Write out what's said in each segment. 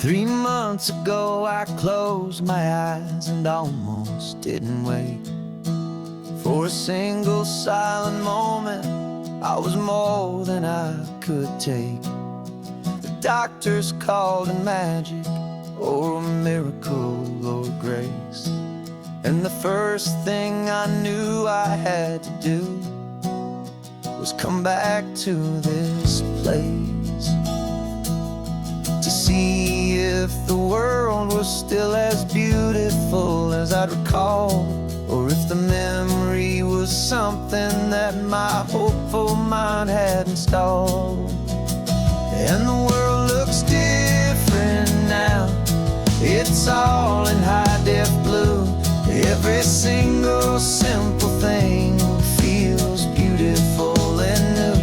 3 months ago I closed my eyes and almost didn't wait for a single silent moment. I was more than I could take. The doctors called it magic, or a miracle, or grace. And the first thing I knew I had to do was come back to this place, to see if the world was still as beautiful as I'd recall, or if the memory was something that my hopeful mind had installed. And the world looks different now. It's all in high-def blue. Every single simple thing feels beautiful and new.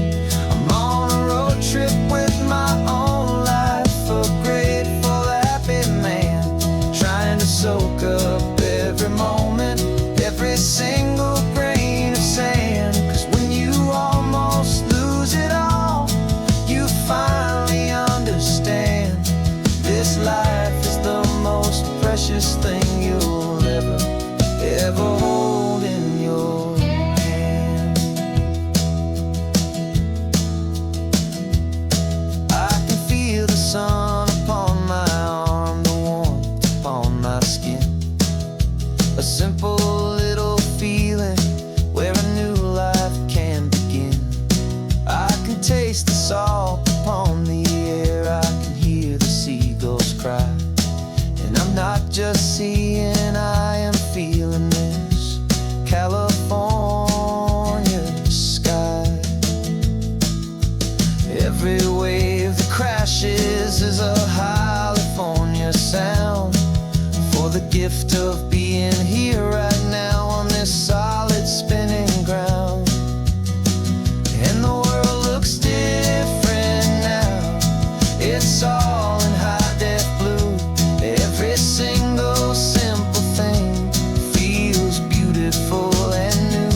I'm on a road trip with my own life, a grateful, happy man, trying to soak up every moment, every single grain of sand. 'Cause when you almost lose it all, you finally understand this life is the most precious thing you'll ever hold in your hand. I can feel the sun upon my arm, the warmth upon my skin, a simple little feeling where a new life can begin. I can taste the salt upon the air, I can hear the seagulls cry, and I'm not just seeing, I am feeling this California sky. Every wave that crashes is a California sound, for the gift of being here right now on this solid spinning ground. And the world looks different now. It's all in high-def blue. Every single simple thing feels beautiful and new.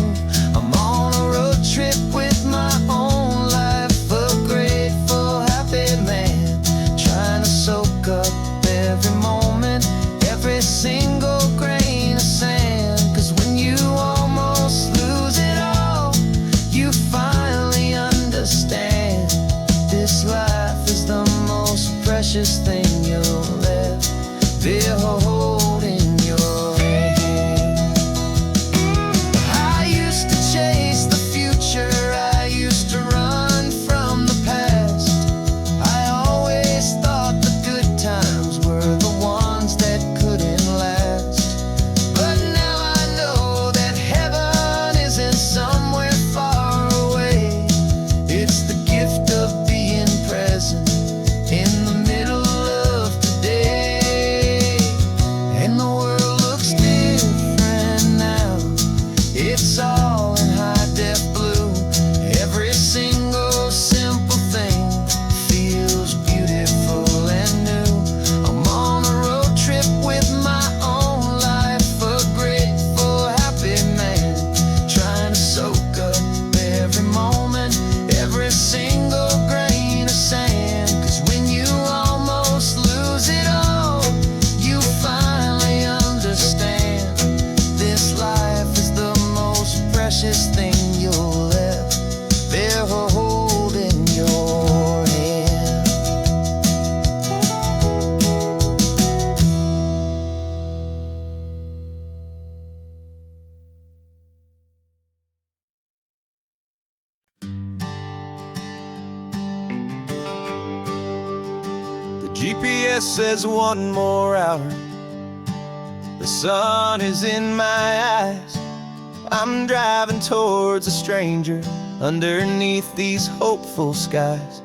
I'm on a road trip with my own life, a grateful, happy man, trying to soak up every moment, every single grain of sand. 'Cause when you almost lose it all, you finally understand this life is the most precious thing you'll ever hold in your hand. I used to chase the future, I used to run from the past. I always thought the good times were the ones that couldn't last. But now I know that heaven isn't somewhere far away. It's the gift of being present in the middle of today. And the world looks different now. It's all in high-def blue. Every single simple thing feels beautiful and new. I'm on a road trip with my own life, a grateful, happy man, trying to soak up every moment, every single grain of sand. 'Cause when you almost lose it all, you finally understand this life is the most precious thing you'll ever hold in your hand. The GPS says 1 more hour. The sun is in my eyes. I'm driving towards a stranger underneath these hopeful skies.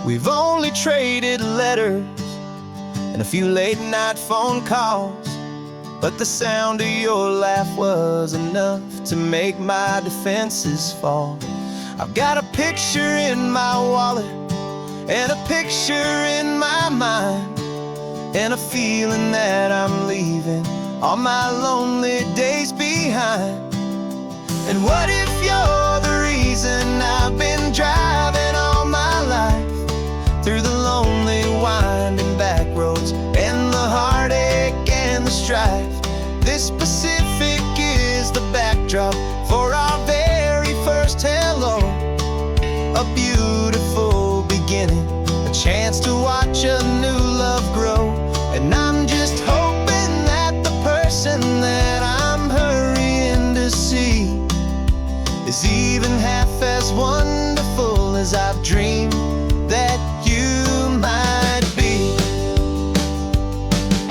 We've only traded letters and a few late-night phone calls, but the sound of your laugh was enough to make my defenses fall. I've got a picture in my wallet and a picture in my mind, and a feeling that I'm leaving all my lonely days behind. And what if you're the reason I've been driving all my life through the lonely winding back a beautiful beginning, a chance to watch a new love grow. And I'm just hoping that the person that I'm hurrying to see is even half as wonderful as I've dreamed that you might be.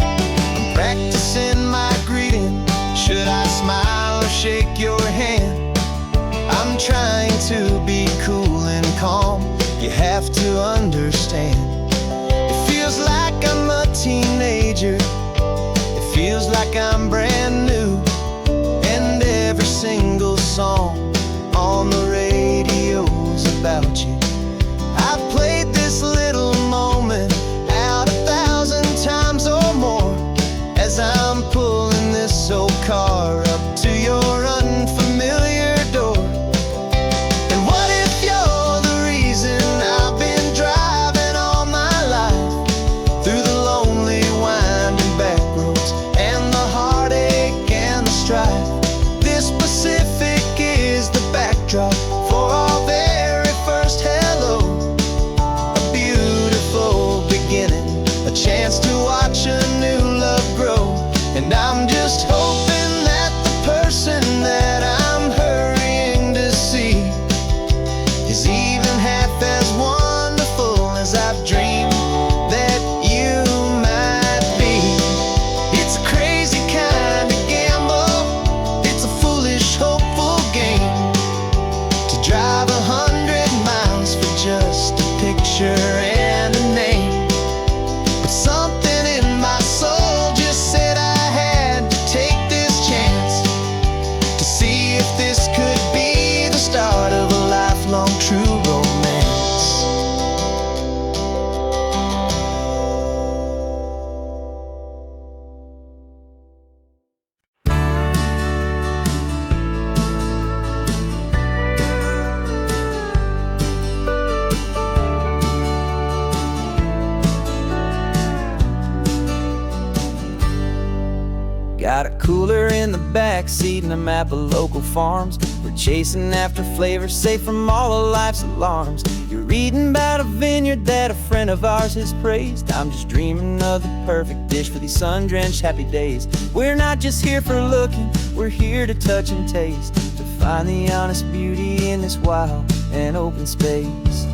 I'm practicing my greeting. Should I smile or shake your hand? I'm trying to be cool and calm. You have to understand. It feels like I'm a teenager. It feels like I'm brand new. And every single song on the radio's about you. I've played this little moment out 1,000 times or more as I'm pulling this old car up to your unfamiliar door. And what if you're the reason I've been driving all my life through the lonely winding back roads and the heartache and the strife? This Pacific is the backdrop for our very first hello. A beautiful beginning, a chance to watch a new love grow. And I'm just hoping that the person that I'm hurrying to see is even half as wonderful as I've dreamed that you might be. It's a crazy kind of gamble. It's a foolish, hopeful game to drive 100 miles for just a picture and a name. But something in my soul just said I had to take this chance to see if this could be the start of a lifelong true romance. Got a cooler in the back seat and a map of local farms. We're chasing after flavors safe from all of life's alarms. You're reading about a vineyard that a friend of ours has praised. I'm just dreaming of the perfect dish for these sun-drenched happy days. We're not just here for looking, we're here to touch and taste, to find the honest beauty in this wild and open space.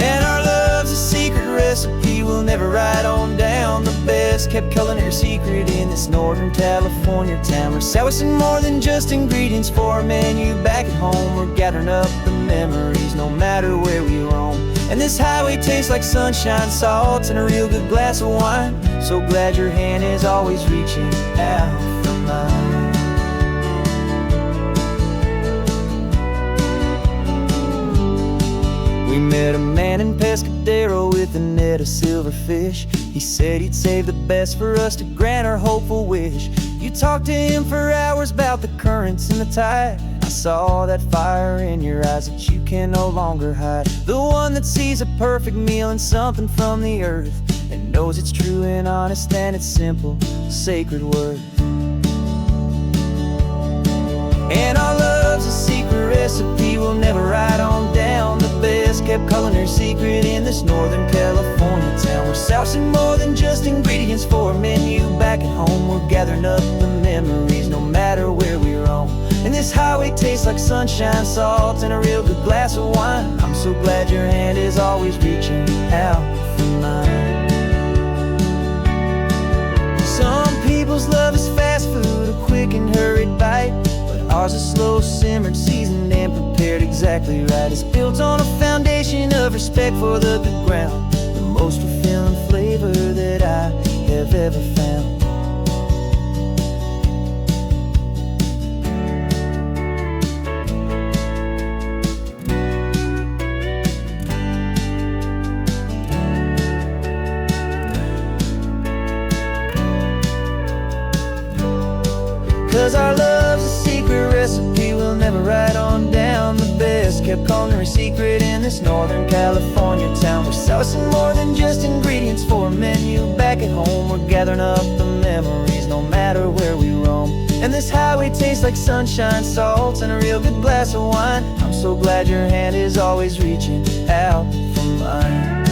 And our love's a secret recipe we'll never write on down. The best kept culinary secret in this Northern California town. We're sourcing more than just ingredients for a menu back at home. We're gathering up the memories no matter where we roam. And this highway tastes like sunshine, salt, and a real good glass of wine. So glad your hand is always reaching out for mine. We met a man in Pescadero with a net of silverfish. He said he'd save the best for us to grant our hopeful wish. You talked to him for hours about the currents and the tide. I saw that fire in your eyes that you can no longer hide. The one that sees a perfect meal in something from the earth and knows it's true and honest and it's simple, sacred worth. And our love's a secret recipe we'll never write on down. The best kept culinary secret in this Northern California town. We're sourcing more than just ingredients for a menu back at home. We're gathering up the memories no matter where we roam. And this highway tastes like sunshine, salt, and a real good glass of wine. I'm so glad your hand is always reaching out for mine. Some people's love is fast food, a quick and hurried bite. Ours is slow simmered, seasoned, and prepared exactly right. It's built on a foundation of respect for the good ground, the most fulfilling flavor that I have ever found. 'Cause our love's a secret recipe we'll never write on down. The best kept culinary secret in this Northern California town. We're sourcing more than just ingredients for a menu back at home. We're gathering up the memories no matter where we roam. And this highway tastes like sunshine, salt, and a real good glass of wine. I'm so glad your hand is always reaching out for mine.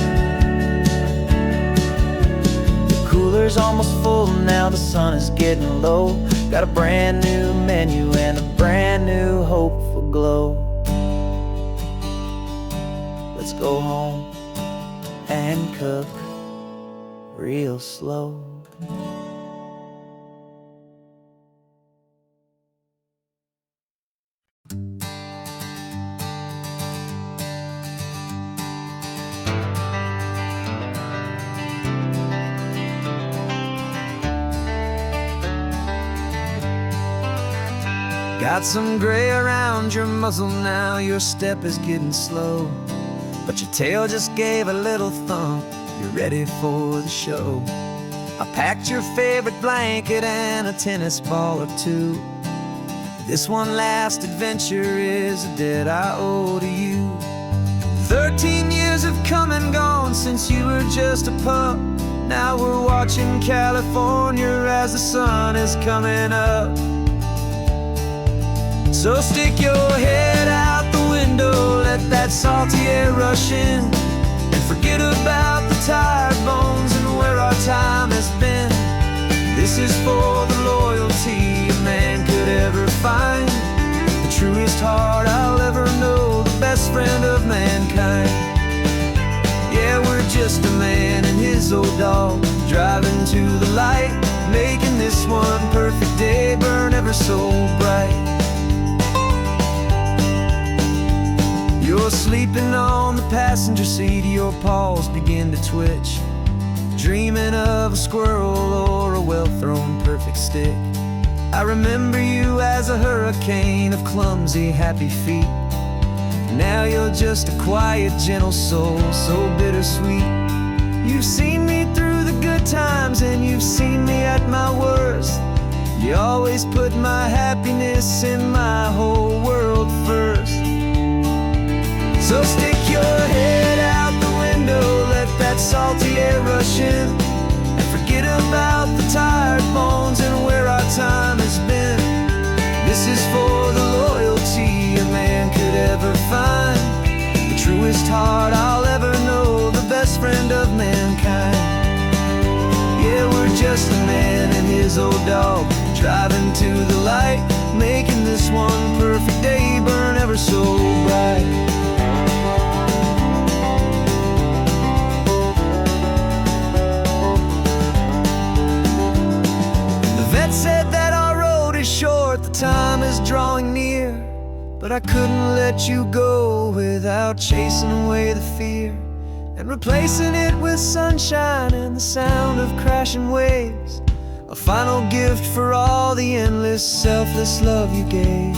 The cooler's almost full now, the sun is getting low. Got a brand new menu and a brand new hopeful glow. Let's go home and cook real slow. Got some gray around your muzzle now, your step is getting slow, but your tail just gave a little thump, you're ready for the show. I packed your favorite blanket and a tennis ball or two. This one last adventure is a debt I owe to you. 13 years have come and gone since you were just a pup. Now we're watching California as the sun is coming up. So stick your head out the window, let that salty air rush in, and forget about the tired bones and where our time has been. This is for the loyalty a man could ever find, the truest heart I'll ever know, the best friend of mankind. Yeah, we're just a man and his old dog, driving to the light, making this one perfect day burn ever so bright. You're sleeping on the passenger seat, your paws begin to twitch, dreaming of a squirrel or a well-thrown perfect stick. I remember you as a hurricane of clumsy, happy feet. Now you're just a quiet, gentle soul, so bittersweet. You've seen me through the good times and you've seen me at my worst. You always put my happiness in my whole world first. So stick your head out the window, let that salty air rush in, and forget about the tired bones and where our time has been. This is for the loyalty a man could ever find, the truest heart I'll ever know, the best friend of mankind. Yeah, we're just a man and his old dog, driving to the light, making this one perfect day burn ever so bright. Said that our road is short, the time is drawing near, but I couldn't let you go without chasing away the fear and replacing it with sunshine and the sound of crashing waves, a final gift for all the endless, selfless love you gave.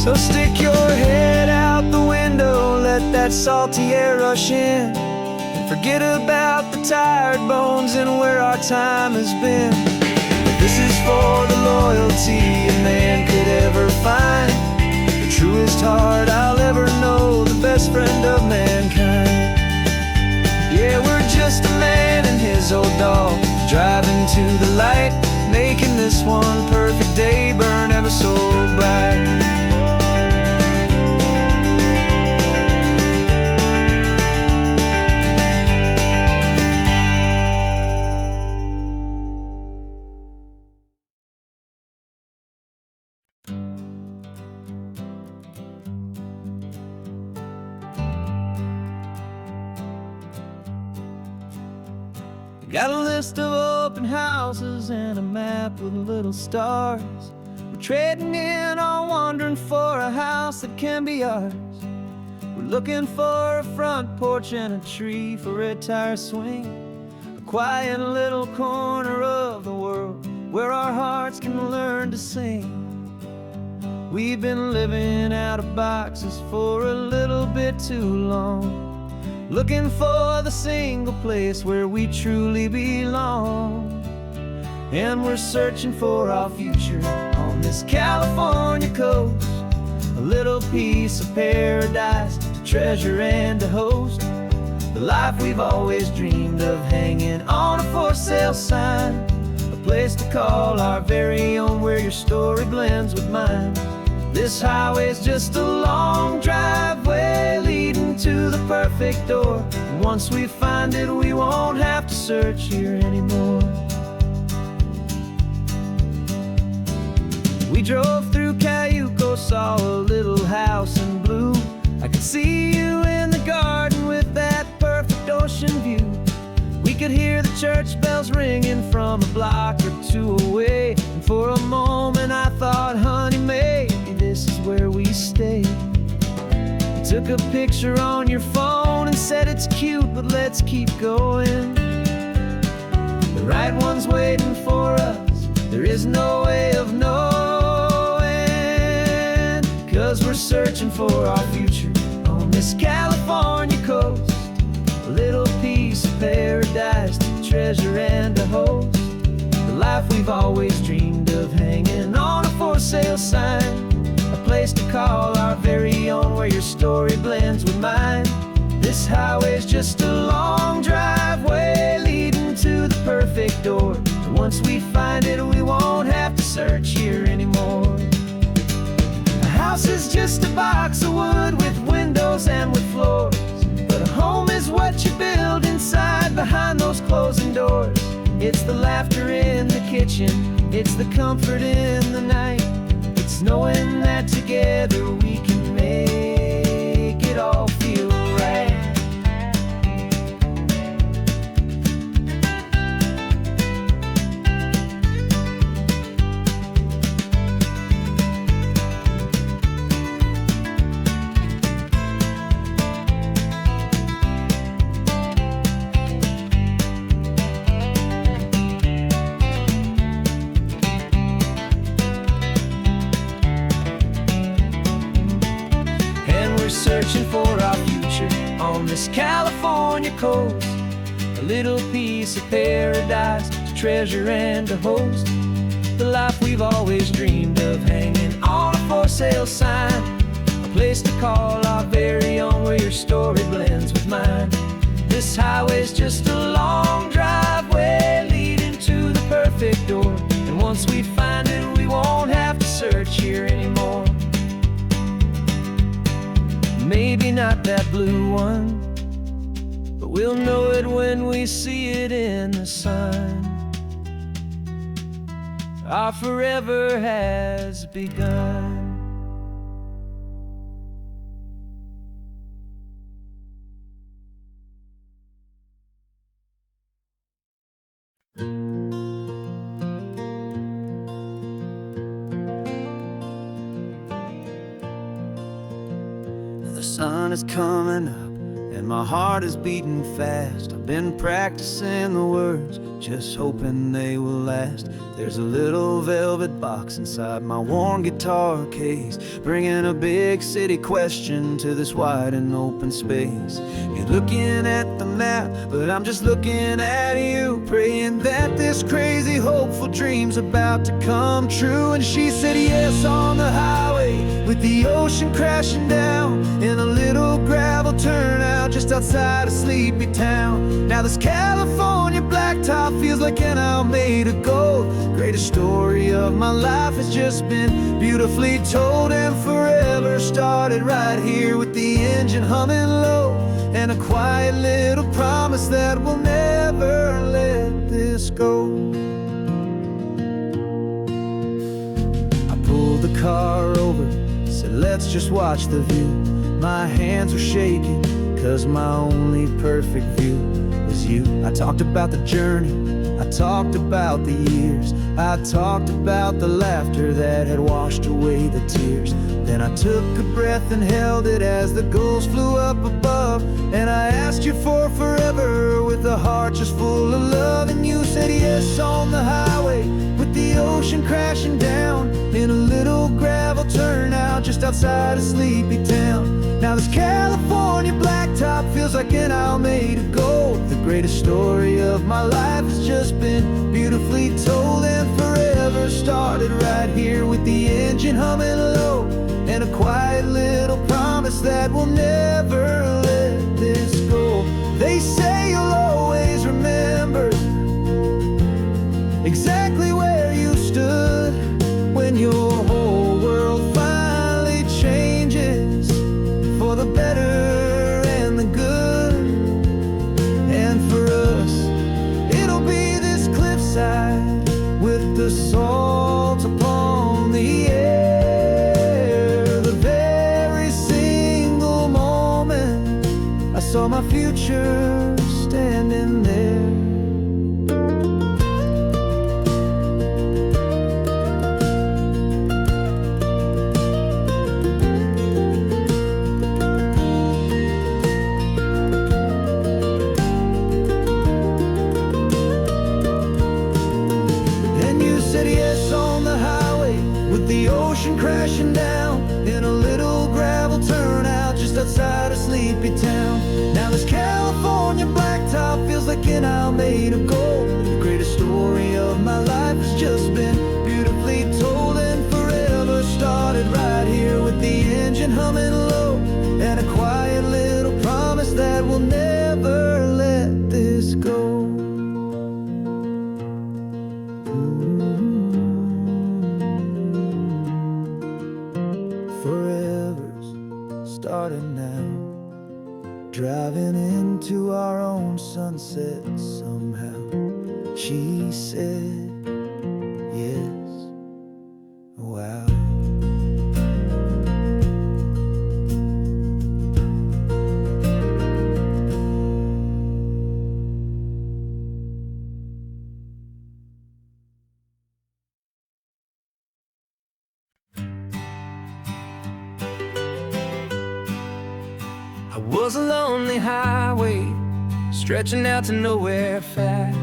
So stick your head out the window, let that salty air rush in, and forget about the tired bones and where our time has been. This is for the loyalty a man could ever find, the truest heart I'll ever know, the best friend of mankind. Yeah, we're just a man and his old dog, driving to the light, making this one perfect day burn ever so bright. Got a list of open houses and a map with little stars. We're trading in or wandering for a house that can be ours. We're looking for a front porch and a tree for a tire swing, a quiet little corner of the world where our hearts can learn to sing. We've been living out of boxes for a little bit too long. looking for the single place where we truly belong. And we're searching for our future on this California coast, a little piece of paradise to treasure and to host, the life we've always dreamed of, hanging on a for sale sign, a place to call our very own, where your story blends with mine. This highway's just a long driveway leading to the perfect door, and once we find it, we won't have to search here anymore. We drove through Cayuco, saw a little house in blue. I could see you in the garden with that perfect ocean view. We could hear the church bells ringing from a block or two away, and for a moment I thought, honey, maybe this is where we stay. You took a picture on your phone and said it's cute, but let's keep going. The right one's waiting for us, there is no way of knowing, 'cause we're searching for our future on this California coast, a little piece of paradise to treasure and to host, the life we've always dreamed of, hanging on a for sale sign, a place to call our very own, where your story blends with mine. This highway's just a long driveway leading to the perfect door, and once we find it, we won't have to search here anymore. A house is just a box of wood with windows and with floors, but a home is what you build inside behind those closing doors. It's the laughter in the kitchen, it's the comfort in the night, it's knowing that together we can make it all feel right. Searching for our future on this California coast, a little piece of paradise to treasure and to host, the life we've always dreamed of, hanging on a for sale sign, a place to call our very own, where your story blends with mine. This highway's just a long driveway leading to the perfect door, and once we find it, we won't have to search here anymore. Maybe not that blue one, but we'll know it when we see it in the sun. Our forever has begun. The sun is coming up and my heart is beating fast. I've been practicing the words, just hoping they will last. There's a little velvet box inside my worn guitar case, bringing a big city question to this wide and open space. You're looking at the map, but I'm just looking at you, praying that this crazy hopeful dream's about to come true. And she said yes on the highway, with the ocean crashing down, in a little gravel turnout just outside a sleepy town. Now this California blacktop feels like an owl made of gold. Greatest story of my life has just been beautifully told, and forever started right here with the engine humming low, and a quiet little promise that we'll never let this go. I pulled the car over, said let's just watch the view. My hands were shaking, 'cause my only perfect view was you. I talked about the journey, I talked about the years, I talked about the laughter that had washed away the tears. Then I took a breath and held it as the gulls flew up above, and I asked you for forever with a heart just full of love. And you said yes on the highway, with the ocean crashing down, in a little gravel turnout just outside a sleepy town. Now this California blacktop feels like an hour made of gold. The greatest story of my life has just been beautifully told, and forever started right here with the engine humming low, and a quiet little promise that we'll never let this go. They say you'll always remember exactly where you stood when your whole world finally changes for the better and the good. And for us, it'll be this cliffside with the salt upon the air. The very single moment I saw my future standing there. The ocean crashing down in a little gravel turnout just outside a sleepy town. Now this California blacktop feels like an isle made of gold. The greatest story of my life has just been beautifully told, and forever started right here with the engine humming low, and a quiet little promise that we'll never let this go. Forever's started now, driving into our own sunset somehow. She said, yes, wow. It was a lonely highway stretching out to nowhere fast.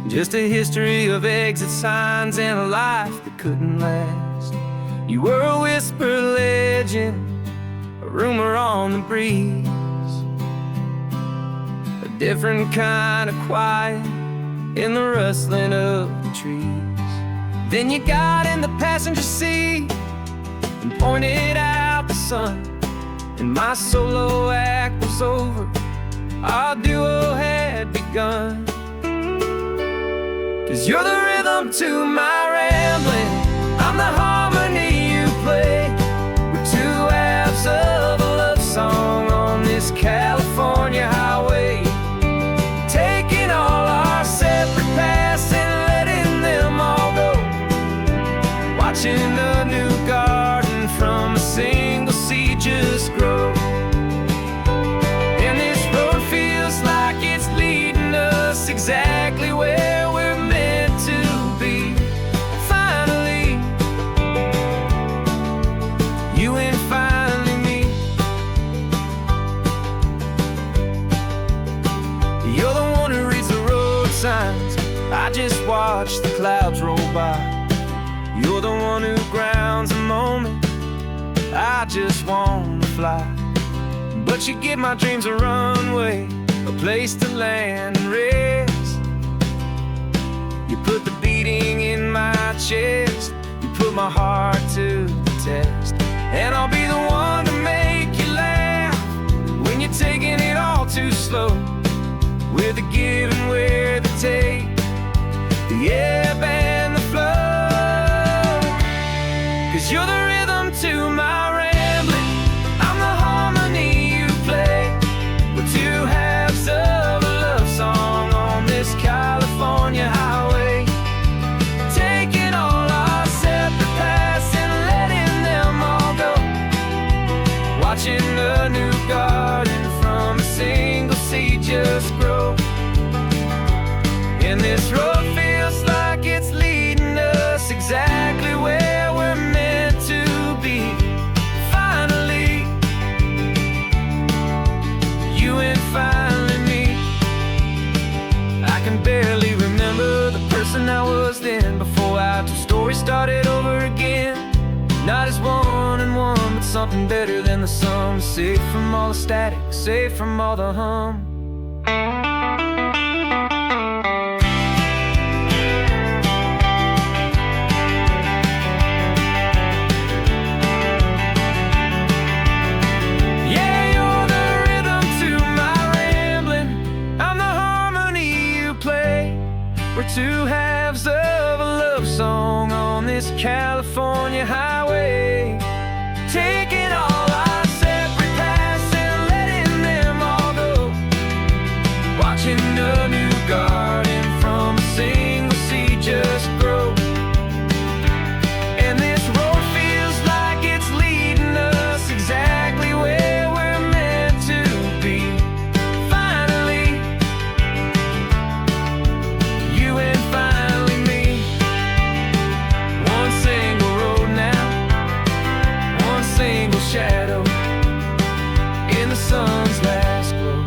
Just a history of exit signs and a life that couldn't last. You were a whisper legend, a rumor on the breeze, a different kind of quiet in the rustling of the trees. Then you got in the passenger seat and pointed out the sun, and my solo act was over, our duo had begun. 'Cause you're the rhythm to my rambling, I'm the harmony you play. We're two halves of a love song on this California highway, taking all our separate paths and letting them all go, watching a new garden from a single seed just grow. And this road feels like it's leading us exactly where we're meant to be. Finally, you and finally me. You're the one who reads the road signs, I just watch the clouds roll by. You're the one who grounds the moment, I just wanna fly. But you give my dreams a runway, a place to land and rest. You put the beating in my chest, you put my heart to the test. And I'll be the one to make you laugh when you're taking it all too slow, with the give and with the take, the ebb and the flow. 'Cause you're the rhythm to my rambling, I'm the harmony you play. We're two halves of a love song on this California highway, taking all our separate paths and letting them all go, watching a new garden from a single seed just grow. And this road feels like it's leading us exactly where we're meant to be. Finally, you and finally me. I can barely remember the person I was then, before our two stories started over again. Not as one and one, but something better than the sum. Safe from all the static, safe from all the hum. We're two halves of a love song on this California highway, taking all our separate paths and letting them all go, watching a new garden from a single seed just grow. And this road feels like it's leading us exactly where we're meant to be. Finally, you and finally me. One single road now, one single shadow in the sun's last glow.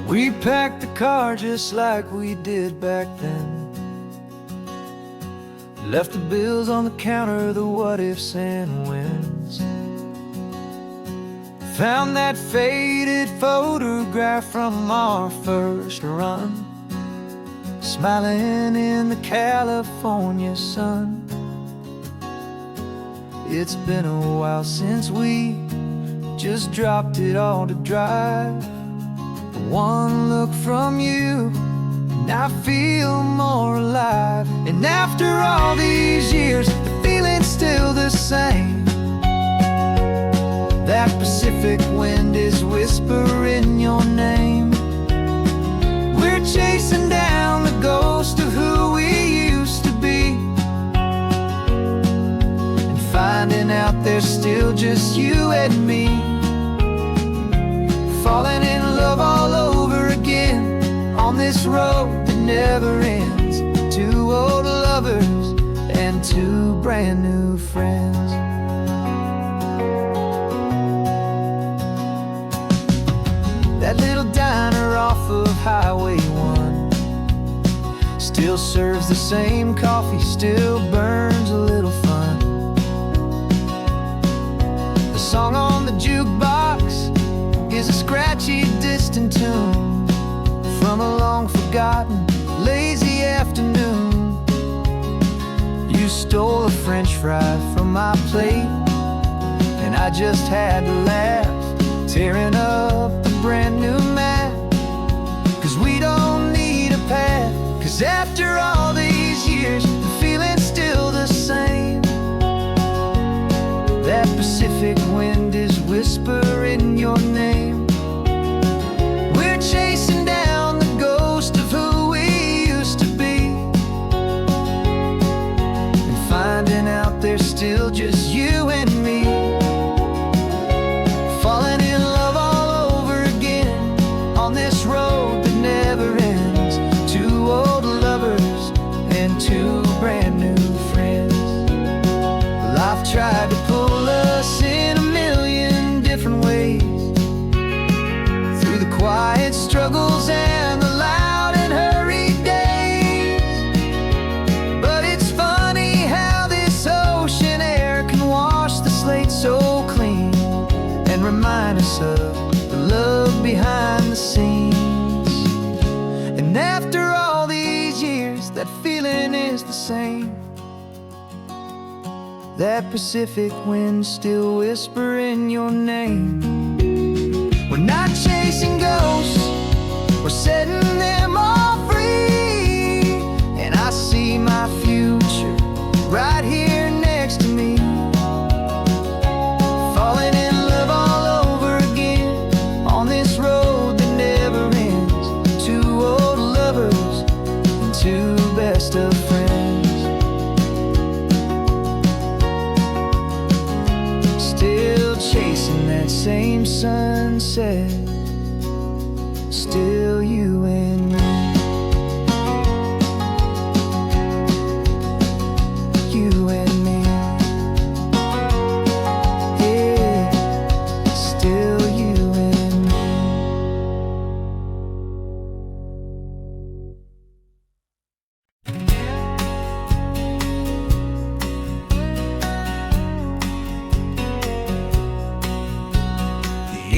We packed the car just like we did back then. Left the bills on the counter, the what ifs and whens. Found that faded photograph from our first run, smiling in the California sun. It's been a while since we just dropped it all to drive. One look from you, and I feel more alive. And after all these years, the feeling's still the same. That Pacific wind is whispering your name. We're chasing down the ghost of who we used to be, and finding out there's still just you and me. Falling in love all over again on this road that never ends. Two old lovers and two brand new friends. That little diner off of Highway 1 still serves the same coffee, still burns a little fun. The song on the jukebox is a scratchy, distant tune from a long-forgotten, lazy afternoon. You stole a French fry from my plate, and I just had to laugh, tearing up the brand new map. 'Cause we don't need a path, 'cause after all these years, the feeling's still the same. That Pacific wind is whispering your name. We're chasing down the ghost of who we used to be, and finding out there's still just you and me. Falling in love all over again on this road that never ends. Two old lovers and two brand new friends. Life tried to pull us in a million different ways, through the quiet struggles and the loud and hurried days. But it's funny how this ocean air can wash the slate so clean, and remind us of the love behind the scenes. And after all these years, that feeling is the same. That Pacific wind still whispering your name. We're not chasing ghosts, we're setting them all free. And I see my future right here next to me. Falling in love all over again on this road that never ends. Two old lovers and two best of friends. Still chasing that same sunset, still you and me. You and me.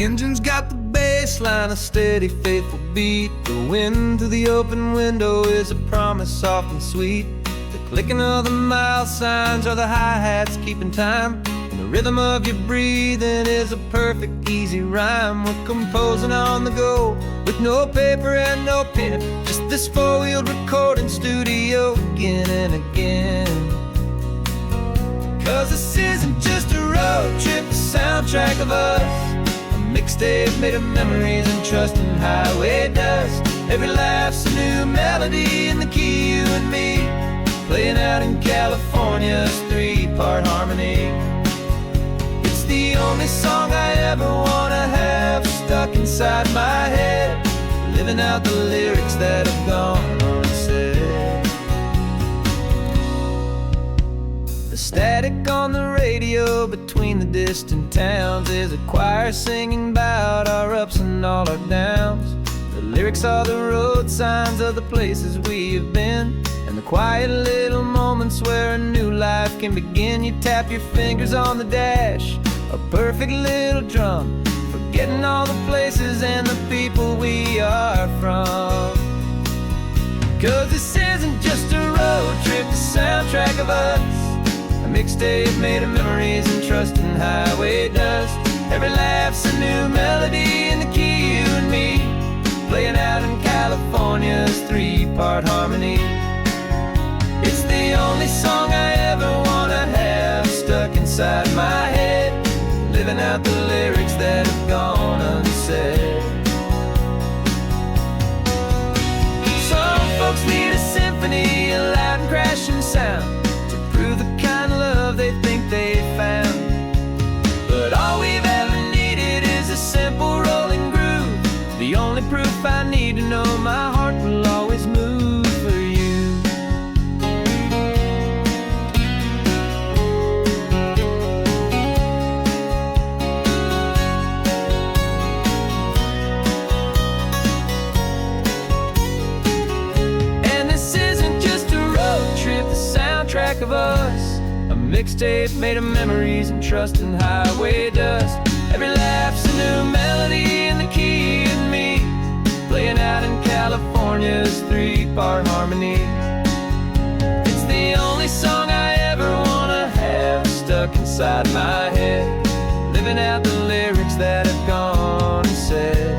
engine's got the bass line, a steady, faithful beat. The wind through the open window is a promise soft and sweet. The clicking of the mile signs are the hi-hats keeping time. And the rhythm of your breathing is a perfect, easy rhyme. We're composing on the go with no paper and no pen, just this four-wheeled recording studio again and again. 'Cause this isn't just a road trip, the soundtrack of us. Mixtape made of memories and trust in highway dust. Every laugh's a new melody in the key, you and me, playing out in California's three-part harmony. It's the only song I ever wanna have stuck inside my head, living out the lyrics that have gone unsaid. The static on the radio between the distant towns is a choir singing about our ups and all our downs. The lyrics are the road signs of the places we have been, and the quiet little moments where a new life can begin. You tap your fingers on the dash, a perfect little drum, forgetting all the places and the people we are from. 'Cause this isn't just a road trip, the soundtrack of us. A mixtape made of memories and trust in highway dust. Every laugh's a new melody in the key, you and me, playing out in California's three-part harmony. It's the only song I ever wanna have stuck inside my head, living out the lyrics that have gone unsaid. Some folks need a symphony, a loud and crashing sound, the kind of love they think they found. But all we've ever needed is a simple rolling groove, the only proof I need to know my heart will always move for you. And this isn't just a road trip, the soundtrack of us. A mixtape made of memories and trust in highway dust. Every laugh's a new melody in the key, and me, playing out in California's three-part harmony. It's the only song I ever wanna have stuck inside my head, living out the lyrics that have gone unsaid.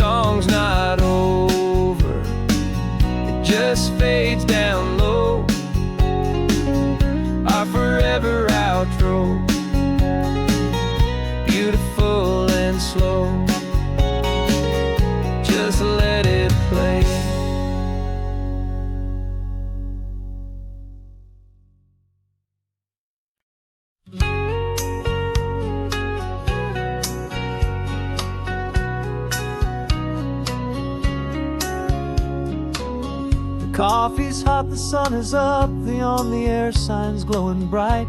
Song's not over, it just fades down low, our forever outro, beautiful and slow, just let it play. Coffee's hot, the sun is up, the on-the-air sign's glowing bright.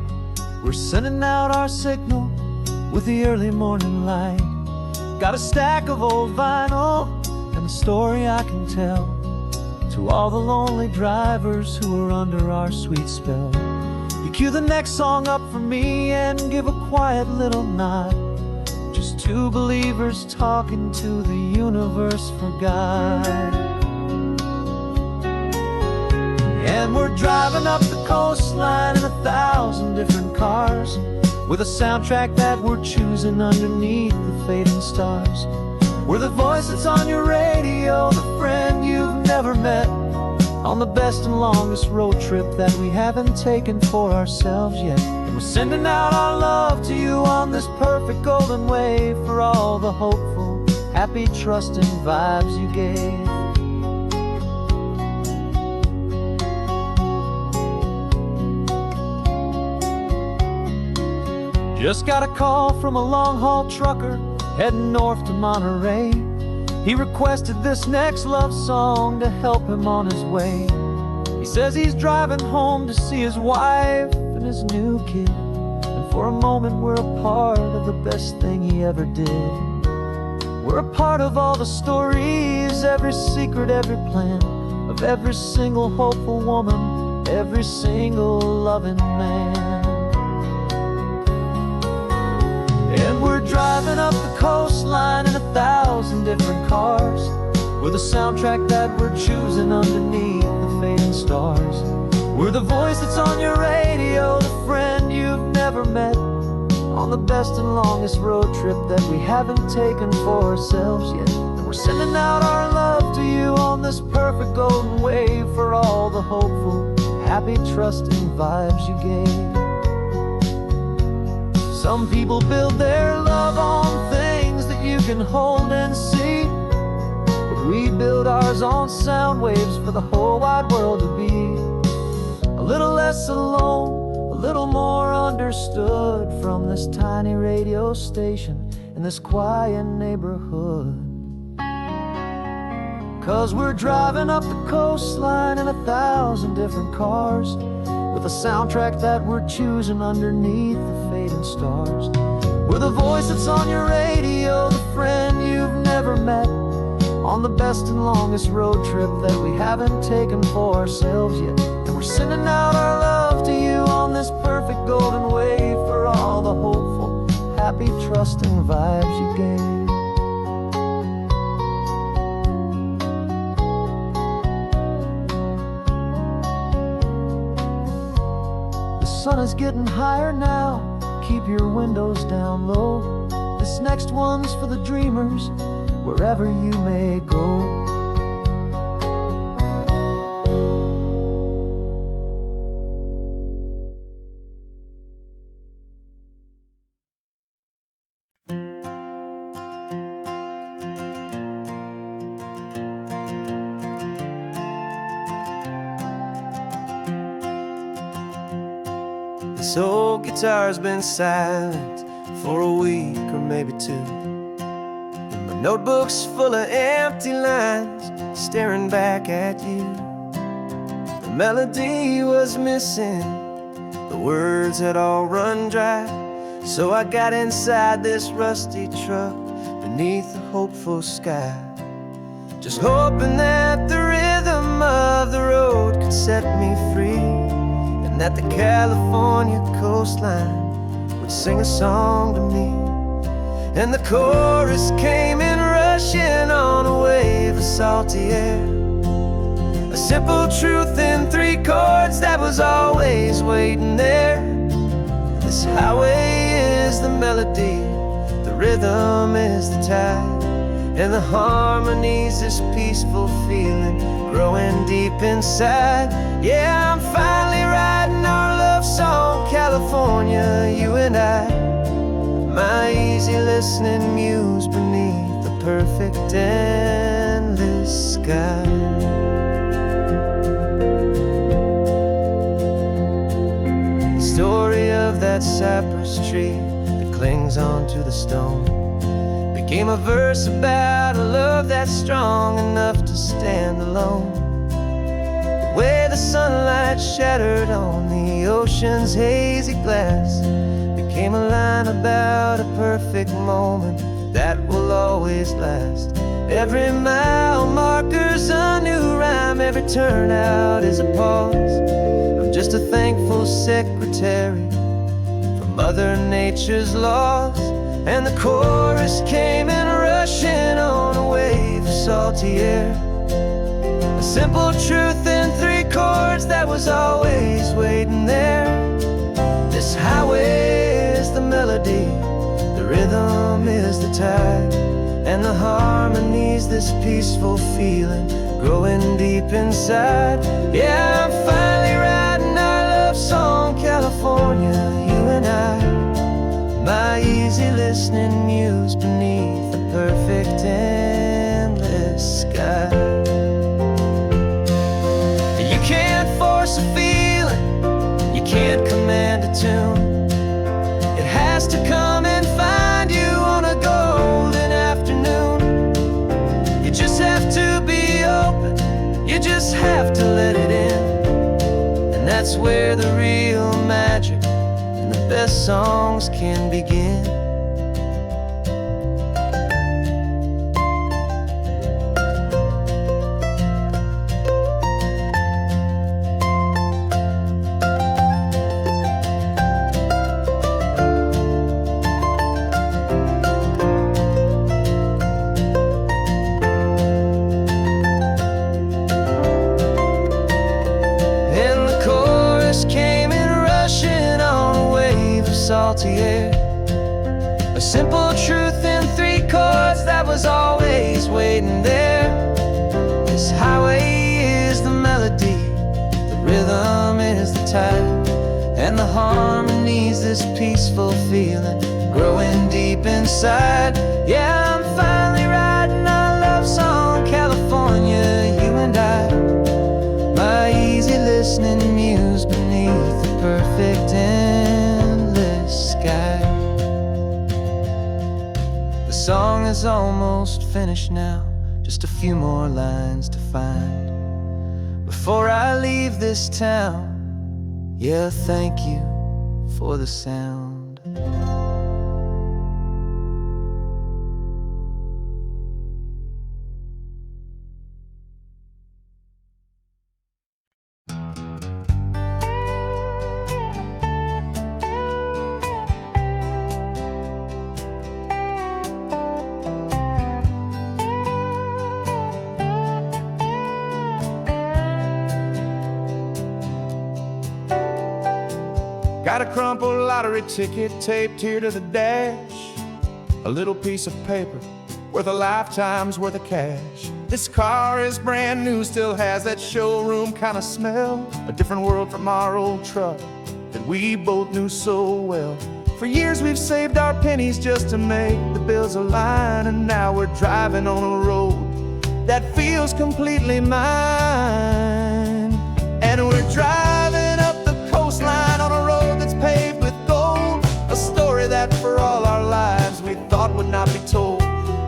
We're sending out our signal with the early morning light. Got a stack of old vinyl and a story I can tell to all the lonely drivers who are under our sweet spell. You cue the next song up for me and give a quiet little nod, just two believers talking to the universe for God. And we're driving up the coastline in 1,000 different cars, with a soundtrack that we're choosing underneath the fading stars. We're the voice that's on your radio, the friend you've never met, on the best and longest road trip that we haven't taken for ourselves yet. And we're sending out our love to you on this perfect golden wave, for all the hopeful, happy, trusting vibes you gave. Just got a call from a long-haul trucker heading north to Monterey. He requested this next love song to help him on his way. He says he's driving home to see his wife and his new kid, and for a moment we're a part of the best thing he ever did. We're a part of all the stories, every secret, every plan every single hopeful woman, every single loving man. And we're driving up the coastline in 1,000 different cars, with a soundtrack that we're choosing underneath the fading stars. We're the voice that's on your radio, the friend you've never met, on the best and longest road trip that we haven't taken for ourselves yet. And we're sending out our love to you on this perfect golden wave, for all the hopeful, happy, trusting vibes you gave. Some people build their love on things that you can hold and see, but we build ours on sound waves for the whole wide world to be a little less alone, a little more understood, from this tiny radio station in this quiet neighborhood. 'Cause we're driving up the coastline in 1,000 different cars, with a soundtrack that we're choosing underneath the fading stars. We're the voice that's on your radio, the friend you've never met, on the best and longest road trip that we haven't taken for ourselves yet. And we're sending out our love to you on this perfect golden wave, for all the hopeful, happy, trusting vibes you gave. The sun is getting higher now, keep your windows down low. This next one's for the dreamers, wherever you may go. This old guitar's been silent for a week or maybe two, and my notebook's full of empty lines staring back at you. The melody was missing, the words had all run dry, so I got inside this rusty truck beneath the hopeful sky, just hoping that the rhythm of the road could set me free, and that the California coastline would sing a song to me. And the chorus came in rushing on a wave of salty air, a simple truth in 3 chords that was always waiting there. This highway is the melody, the rhythm is the tide, and the harmony's this peaceful feeling growing deep inside. Yeah, I'm finally writing our love song, California, you and I, my easy listening muse beneath the perfect endless sky. The story of that cypress tree that clings onto the stone became a verse about a love that's strong enough to stand alone. The way the sunlight shattered on the ocean's hazy glass became a line about a perfect moment that will always last. Every mile marker's a new rhyme, every turnout is a pause. I'm just a thankful secretary for Mother Nature's laws. And the chorus came in rushing on a wave of salty air, a simple truth in 3 chords that was always waiting there. This highway is the melody, the rhythm is the tide, and the harmony's this peaceful feeling growing deep inside. Yeah, I'm finally writing our love song, California, you and I, my easy listening muse beneath the perfect endless sky. You can't force a feeling, you can't command a tune. It has to come and find you on a golden afternoon. You just have to be open, you just have to let it in, and that's where the real magic, the best songs can begin. salty air. A simple truth in 3 chords that was always waiting there. This highway is the melody, the rhythm is the tide, and the harmony's this peaceful feeling growing deep inside. Yeah, I'm finally writing our love song, California, you and I. My easy listening muse beneath the perfect endless sky. The song is almost finished now, just a few more lines to find before I leave this town. Yeah, thank you for the sound. Got a crumpled lottery ticket taped here to the dash, a little piece of paper worth a lifetime's worth of cash. This car is brand new, still has that showroom kind of smell, a different world from our old truck that we both knew so well. For years we've saved our pennies just to make the bills align, and now we're driving on a road that feels completely mine. And we're driving up the coastline on a road that's paved with gold, a story that for all our lives we thought would not be told.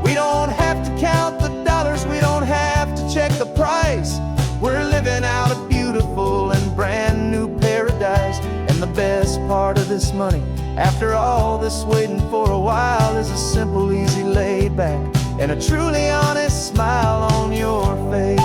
We don't have to count the dollars, we don't have to check the price. We're living out a beautiful and brand new paradise. And the best part of this money, after all this waiting for a while, is a simple, easy, laid back, and a truly honest smile on your face.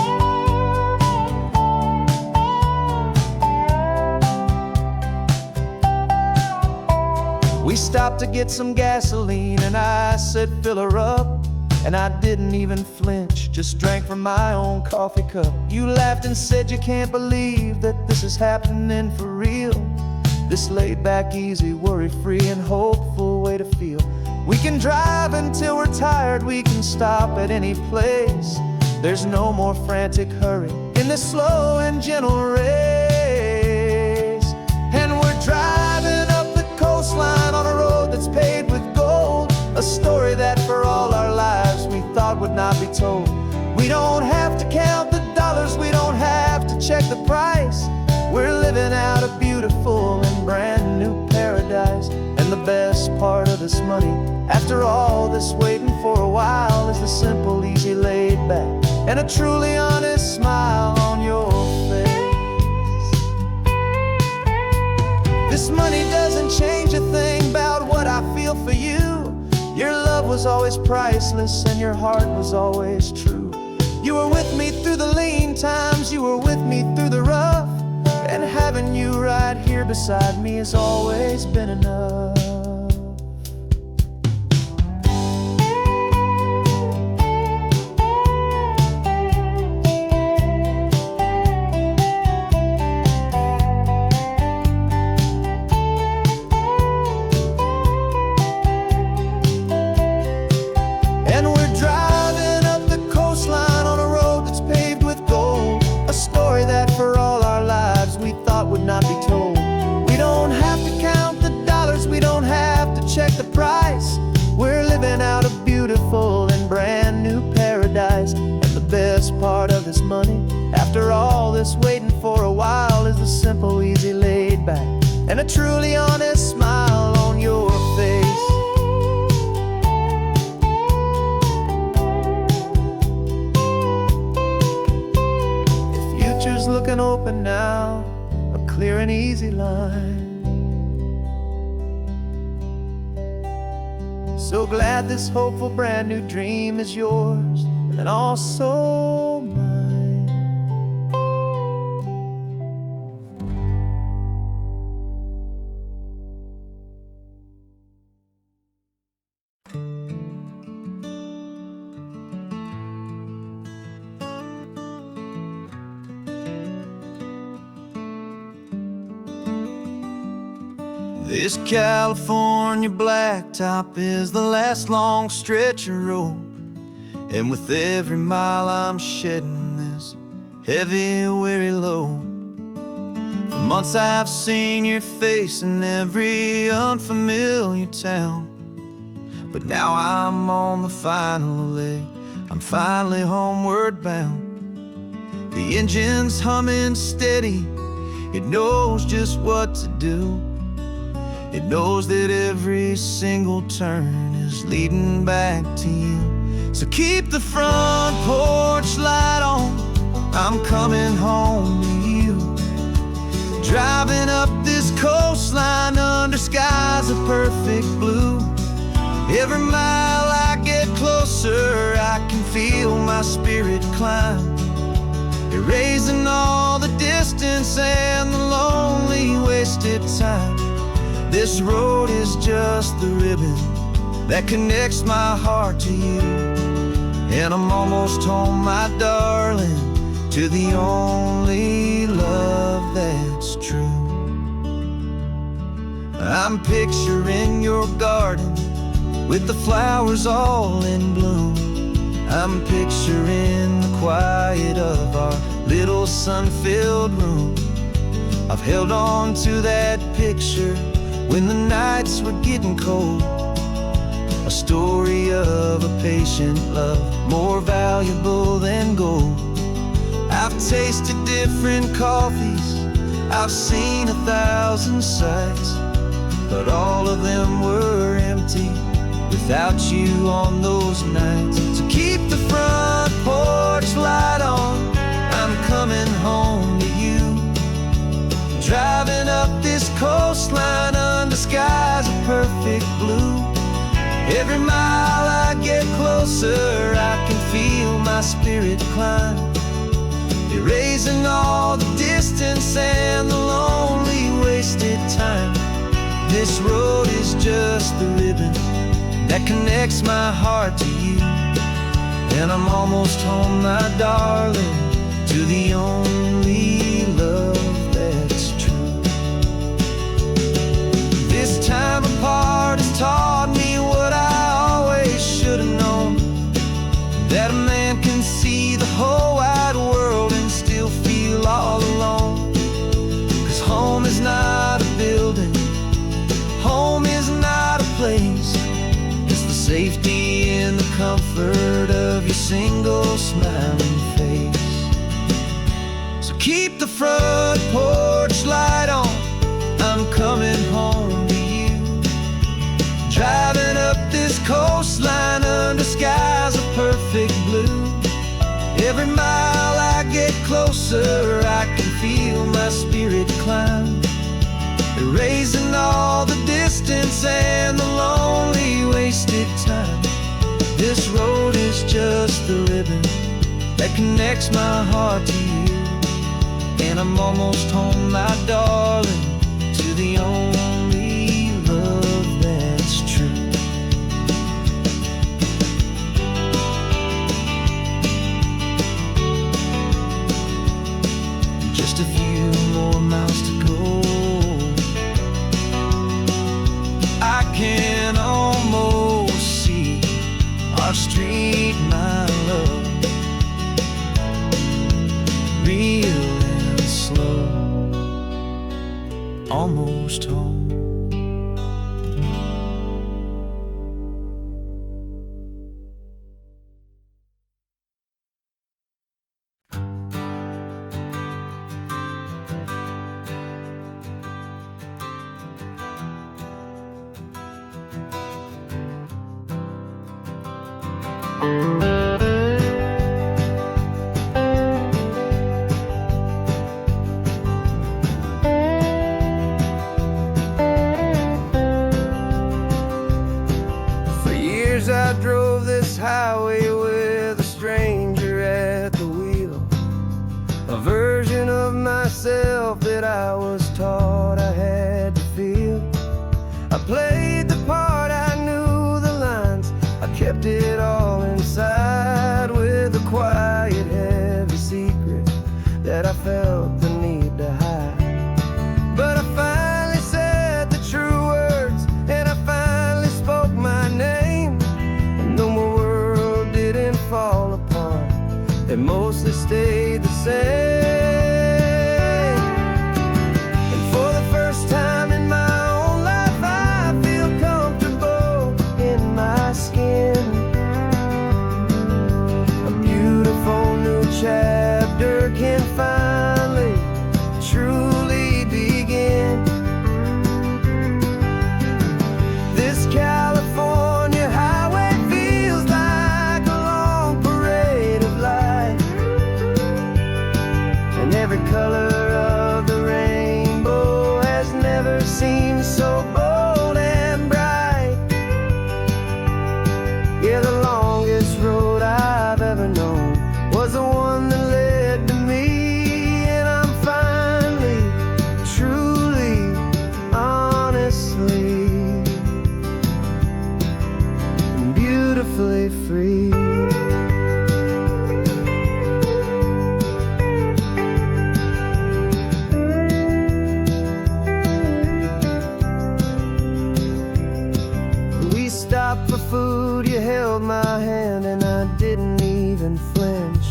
We stopped to get some gasoline, and I said, fill her up. And I didn't even flinch, just drank from my own coffee cup. You laughed and said you can't believe that this is happening for real. This laid back, easy, worry-free and hopeful way to feel. We can drive until we're tired, we can stop at any place. There's no more frantic hurry in this slow and gentle race. And we're driving up the coastline on a road that's paved with gold, a story that for all our lives we thought would not be told. We don't have to count the dollars, we don't have to check the price. We're living out a beautiful and brand new paradise. And the best part of this money, after all this waiting for a while, is the simple, easy, laid back, and a truly honest smile on your face. This money doesn't change a thing about what I feel for you. Your love was always priceless and your heart was always true. You were with me through the lean times, you were with me through the rough, and having you right here beside me has always been enough. Check the price. We're living out a beautiful and brand new paradise. And the best part of this money, after all this waiting for a while, is the simple, easy, laid back, and a truly honest smile on your face. The future's looking open now, a clear and easy line. So glad this hopeful brand new dream is yours and also mine. This California blacktop is the last long stretch of road, and with every mile I'm shedding this heavy, weary load. For months I've seen your face in every unfamiliar town, but now I'm on the final leg, I'm finally homeward bound. The engine's humming steady, it knows just what to do. It knows that every single turn is leading back to you. So keep the front porch light on, I'm coming home to you. Driving up this coastline under skies of perfect blue. Every mile I get closer, I can feel my spirit climb, erasing all the distance and the lonely wasted time. This road is just the ribbon that connects my heart to you, and I'm almost home, my darling, to the only love that's true. I'm picturing your garden with the flowers all in bloom. I'm picturing the quiet of our little sun-filled room. I've held on to that picture when the nights were getting cold, a story of a patient love, more valuable than gold. I've tasted different coffees, I've seen 1,000 sights, but all of them were empty without you on those nights. So keep the front porch light on, I'm coming home to you. Driving up this coastline under skies of perfect blue. Every mile I get closer, I can feel my spirit climb, erasing all the distance and the lonely wasted time. This road is just the ribbon that connects my heart to you, and I'm almost home, my darling, to the only love that's true. This time apart has taught me what I always should have known, that a man can see the whole wide world and still feel all alone. 'Cause home is not a building, home is not a place, it's the safety and the comfort of your single smiling face. So keep the front porch light on, I'm coming home to you. Driving up this coastline under skies of perfect blue. Every mile I get closer, I can feel my spirit climb, erasing all the distance and the lonely wasted time. This road is just the ribbon that connects my heart to you, and I'm almost home, my darling, to the only love that's true. Just a few more miles to go, I can almost see our street, my love, real and slow, almost home. For years I drove this highway with a stranger at the wheel, a version of myself that I was taught I had to feel. I played the part, I knew the lines, I kept it all inside with a quiet, heavy secret that I felt the need to hide. But I finally said the truth stopped for food, you held my hand, and I didn't even flinch.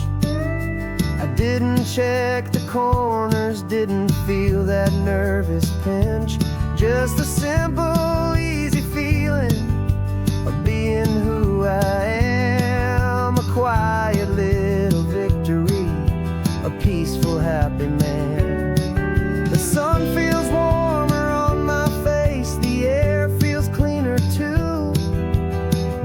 I didn't check the corners, didn't feel that nervous pinch. Just a simple, easy feeling of being who I am. A quiet little victory, a peaceful, happy man. The sun feels warmer on my face, the air feels cleaner too,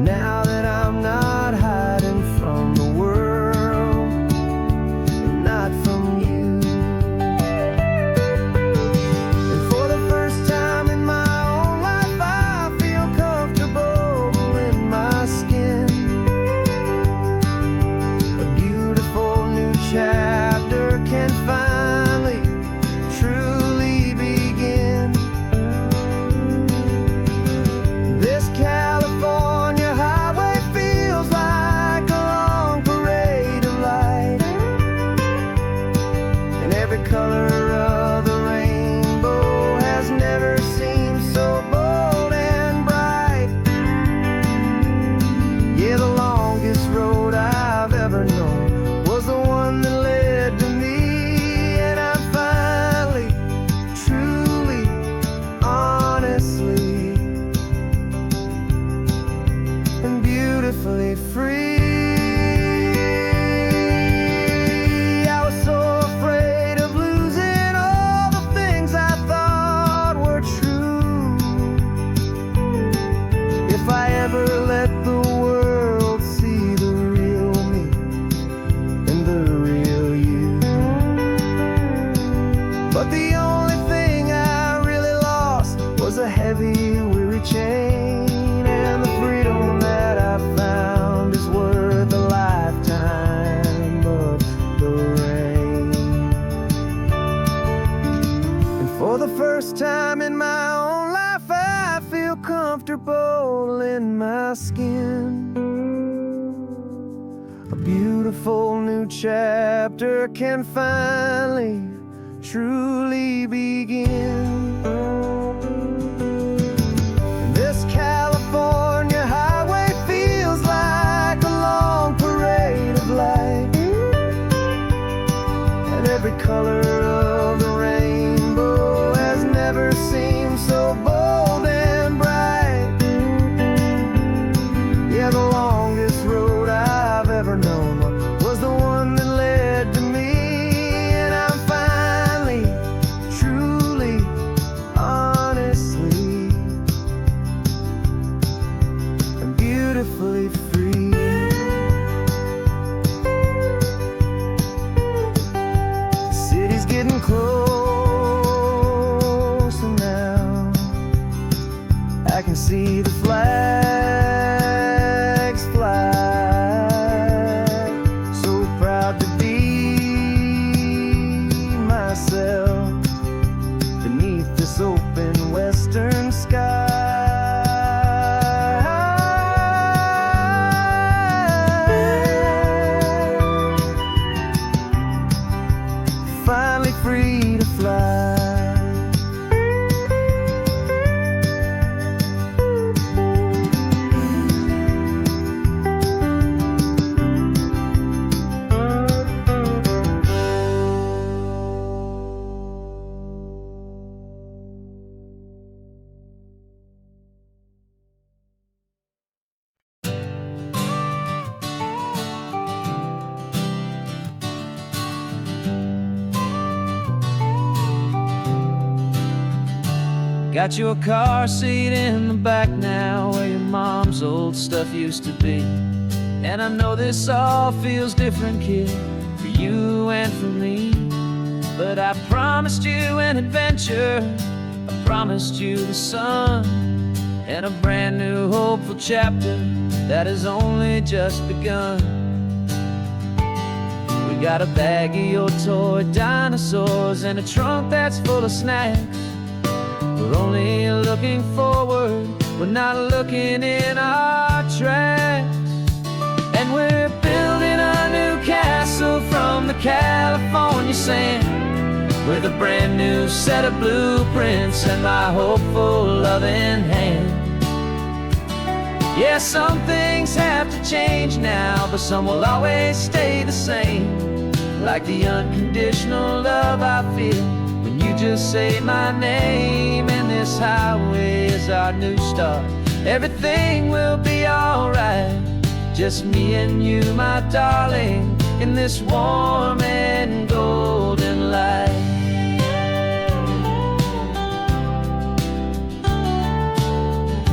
now that I'm not hiding from the world, and not from you. And for the first time in my own life, I feel comfortable in my skin. A beautiful new chapter can finally, truly begin. This California highway feels like a long parade of light, and every color of the rainbow has never seemed so bold and bright. Yeah, the longest road I've ever known was the one that led to me, and I'm finally, truly, honestly, and beautifully free. I was so afraid of losing all the things I thought were true. If I ever let the world see the real me and the real you. But the only thing I really lost was a heavy, weary chain, and the freedom that I found is worth a lifetime of the rain. And for the first time in my own life, I feel comfortable in my skin. A beautiful new chapter can finally, truly begin. This California highway feels like a long parade of light, and every color of the rainbow has never seemed so bold and bright. Yeah, the longest road I've ever known was the one that led to me, and I'm finally, truly, honestly, and beautifully free. The city's getting closer now. I can see the flags fly. So proud to be myself beneath this open western sky. Finally free to fly. Got your car seat in the back now, where your mom's old stuff used to be. And I know this all feels different, kid, for you and for me. But I promised you an adventure, I promised you the sun, and a brand new hopeful chapter that has only just begun. We got a bag of your toy dinosaurs and a trunk that's full of snacks. We're only looking forward, we're not looking in our tracks. And we're building a new castle from the California sand, with a brand new set of blueprints and my hopeful loving hand. Yeah, some things have to change now, but some will always stay the same. Like the unconditional love I feel when you just say my name. And this highway is our new start. Everything will be alright. Just me and you, my darling, in this warm and golden light.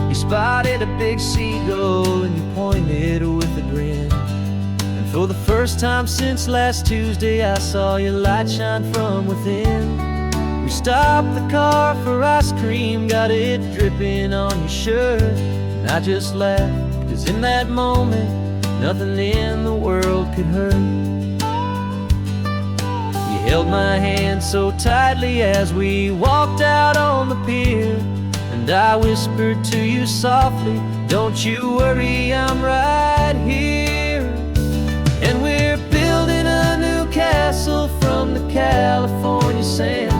You spotted a big seagull and you pointed with a grin. And for the first time since last Tuesday, I saw your light shine from within. We stopped the car for ice cream, got it dripping on your shirt. And I just laughed, 'cause in that moment, nothing in the world could hurt. You held my hand so tightly as we walked out on the pier. And I whispered to you softly, don't you worry, I'm right here. And we're building a new castle from the California sand,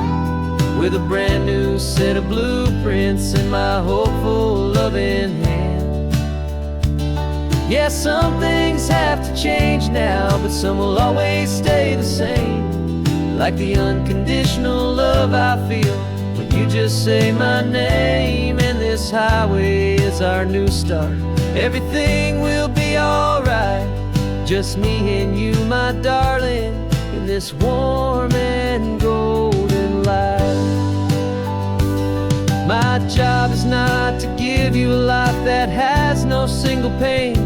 with a brand new set of blueprints in my hopeful, loving hand. Yeah, some things have to change now, but some will always stay the same. Like the unconditional love I feel when you just say my name. And this highway is our new start. Everything will be alright. Just me and you, my darling, in this warm and golden light. My job is not to give you a life that has no single pain,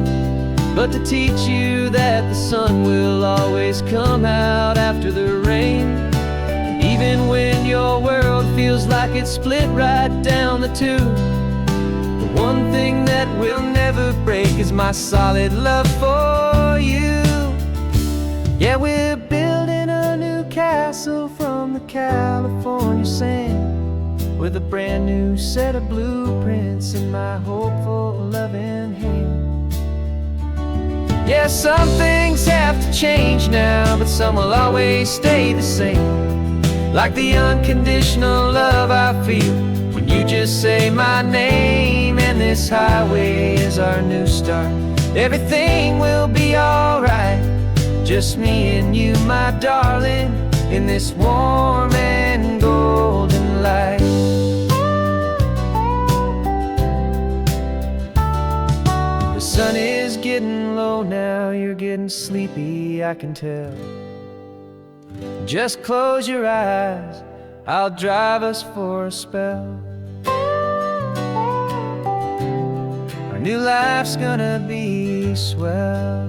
but to teach you that the sun will always come out after the rain. And even when your world feels like it's split right down the two, the one thing that will never break is my solid love for you. Yeah, we're building a new castle from the California sand, with a brand new set of blueprints in my hopeful, loving hand. Yeah, some things have to change now, but some will always stay the same. Like the unconditional love I feel when you just say my name. And this highway is our new start. Everything will be alright. Just me and you, my darling, in this warm and golden light. The sun is getting low now, you're getting sleepy, I can tell. Just close your eyes, I'll drive us for a spell. Our new life's gonna be swell.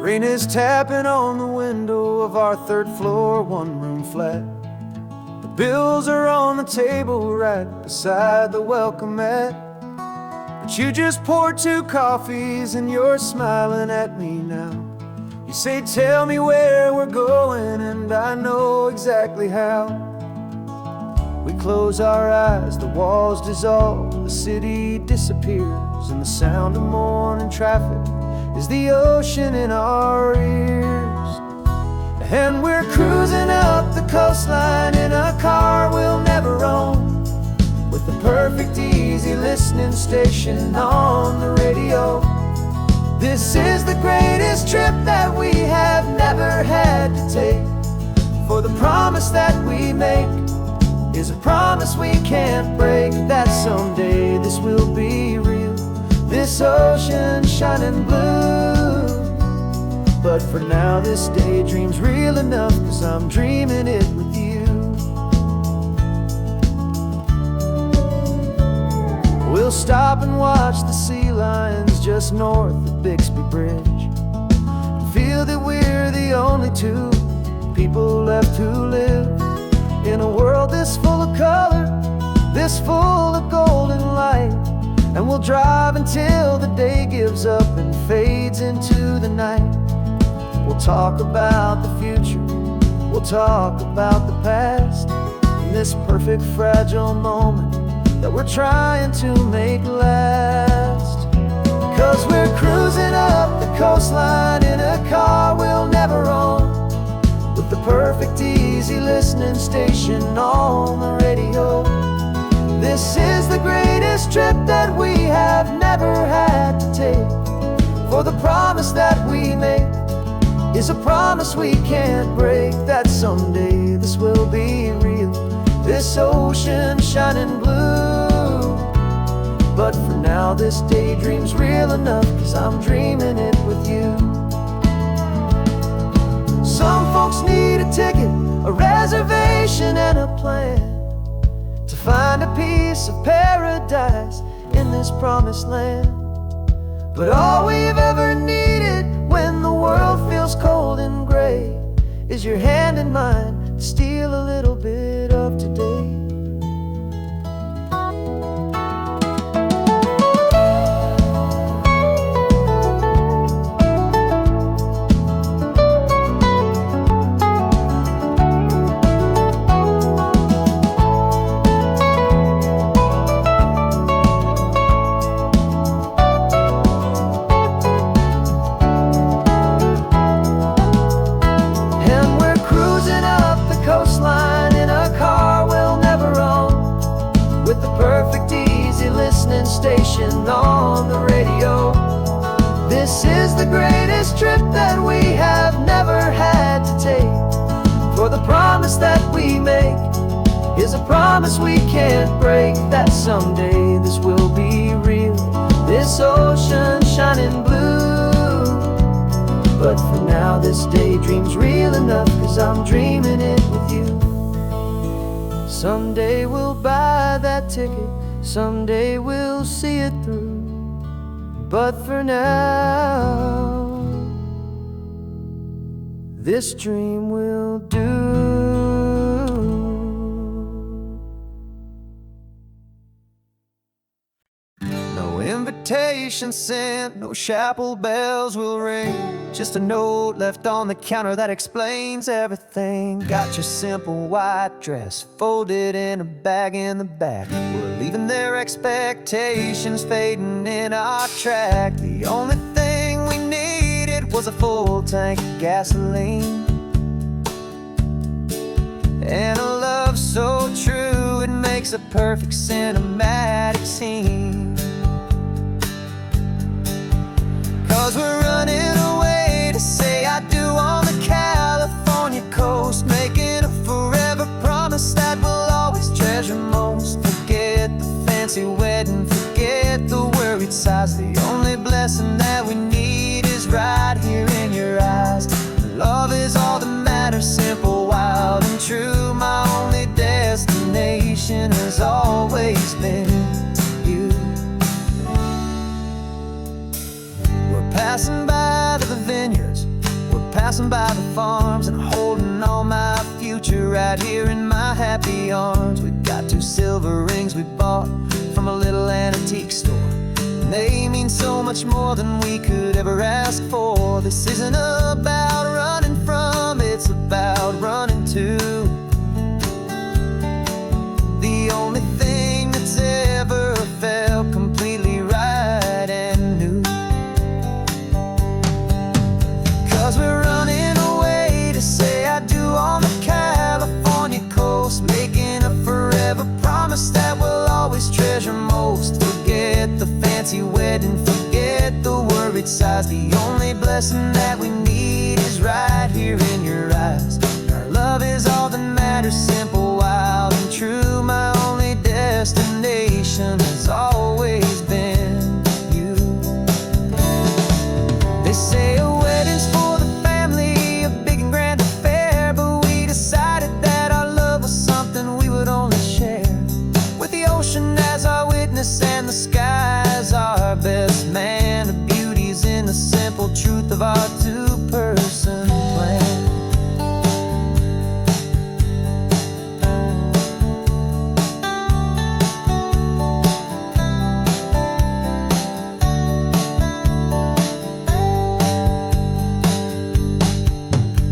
Rain is tapping on the window of our third floor, one-room flat. The bills are on the table right beside the welcome mat. But you just poured 2 coffees and you're smiling at me now. You say, tell me where we're going, and I know exactly how. We close our eyes, the walls dissolve, the city disappears, and the sound of morning traffic is the ocean in our ears. And we're cruising up the coastline in a car we'll never own, with the perfect easy listening station on the radio. This is the greatest trip that we have never had to take, for the promise that we make is a promise we can't break, that someday this will be real, this ocean shining blue. But for now this daydream's real enough, 'cause I'm dreaming it with you. We'll stop and watch the sea lions just north of Bixby Bridge, and feel that we're the only 2 people left who live in a world this full of color, this full of golden light. And we'll drive until the day gives up and fades into the night. We'll talk about the future, we'll talk about the past, in this perfect fragile moment that we're trying to make last. 'Cause we're cruising up the coastline in a car we'll never own, with the perfect easy listening station on the radio. This is the greatest trip that we have never had to take, for the promise that we make is a promise we can't break, that someday this will be real, this ocean shining blue. But for now this daydream's real enough, 'cause I'm dreaming it with you. Some folks need a ticket, a reservation and a plan to find a piece of paradise in this promised land. But all we've ever needed when the world feels cold and gray is your hand in mine to steal a little bit of today. Coastline in a car we'll never own, with the perfect easy listening station on the radio. This is the greatest trip that we have never had to take, for the promise that we make is a promise we can't break, that someday this will be real, this ocean shining blue. But for now this daydream's real enough, 'cause I'm dreaming it with you. Someday we'll buy that ticket, someday we'll see it through. But for now, this dream will do. No invitation sent, no chapel bells will ring, just a note left on the counter that explains everything. Got your simple white dress folded in a bag in the back. We're leaving their expectations fading in our track. The only thing we needed was a full tank of gasoline, and a love so true it makes a perfect cinematic scene. 'Cause we're running away to say I do on the California coast, making a forever promise that we'll always treasure most. Forget the fancy wedding, forget the worried sighs. The only blessing that we need is right here in your eyes. Love is all that matters, simple, wild and true. My only destination has always been you. Passing by the vineyards, we're passing by the farms, and holding all my future right here in my happy arms. We've got 2 silver rings we bought from a little antique store, and they mean so much more than we could ever ask for. This isn't about running from, it's about running to. The only thing that's ever felt completely right and new. 'Cause we're running away to say I do on the California coast, making a forever promise that we'll always treasure most. Forget the fancy wedding, forget the worried sighs. The only blessing that we need is right here in your eyes. Our love is all that matters, simple, wild and true. My only destination has always been you. They say a wedding's for as our witness and the sky as our best man. The beauty's in the simple truth of our 2-person plan.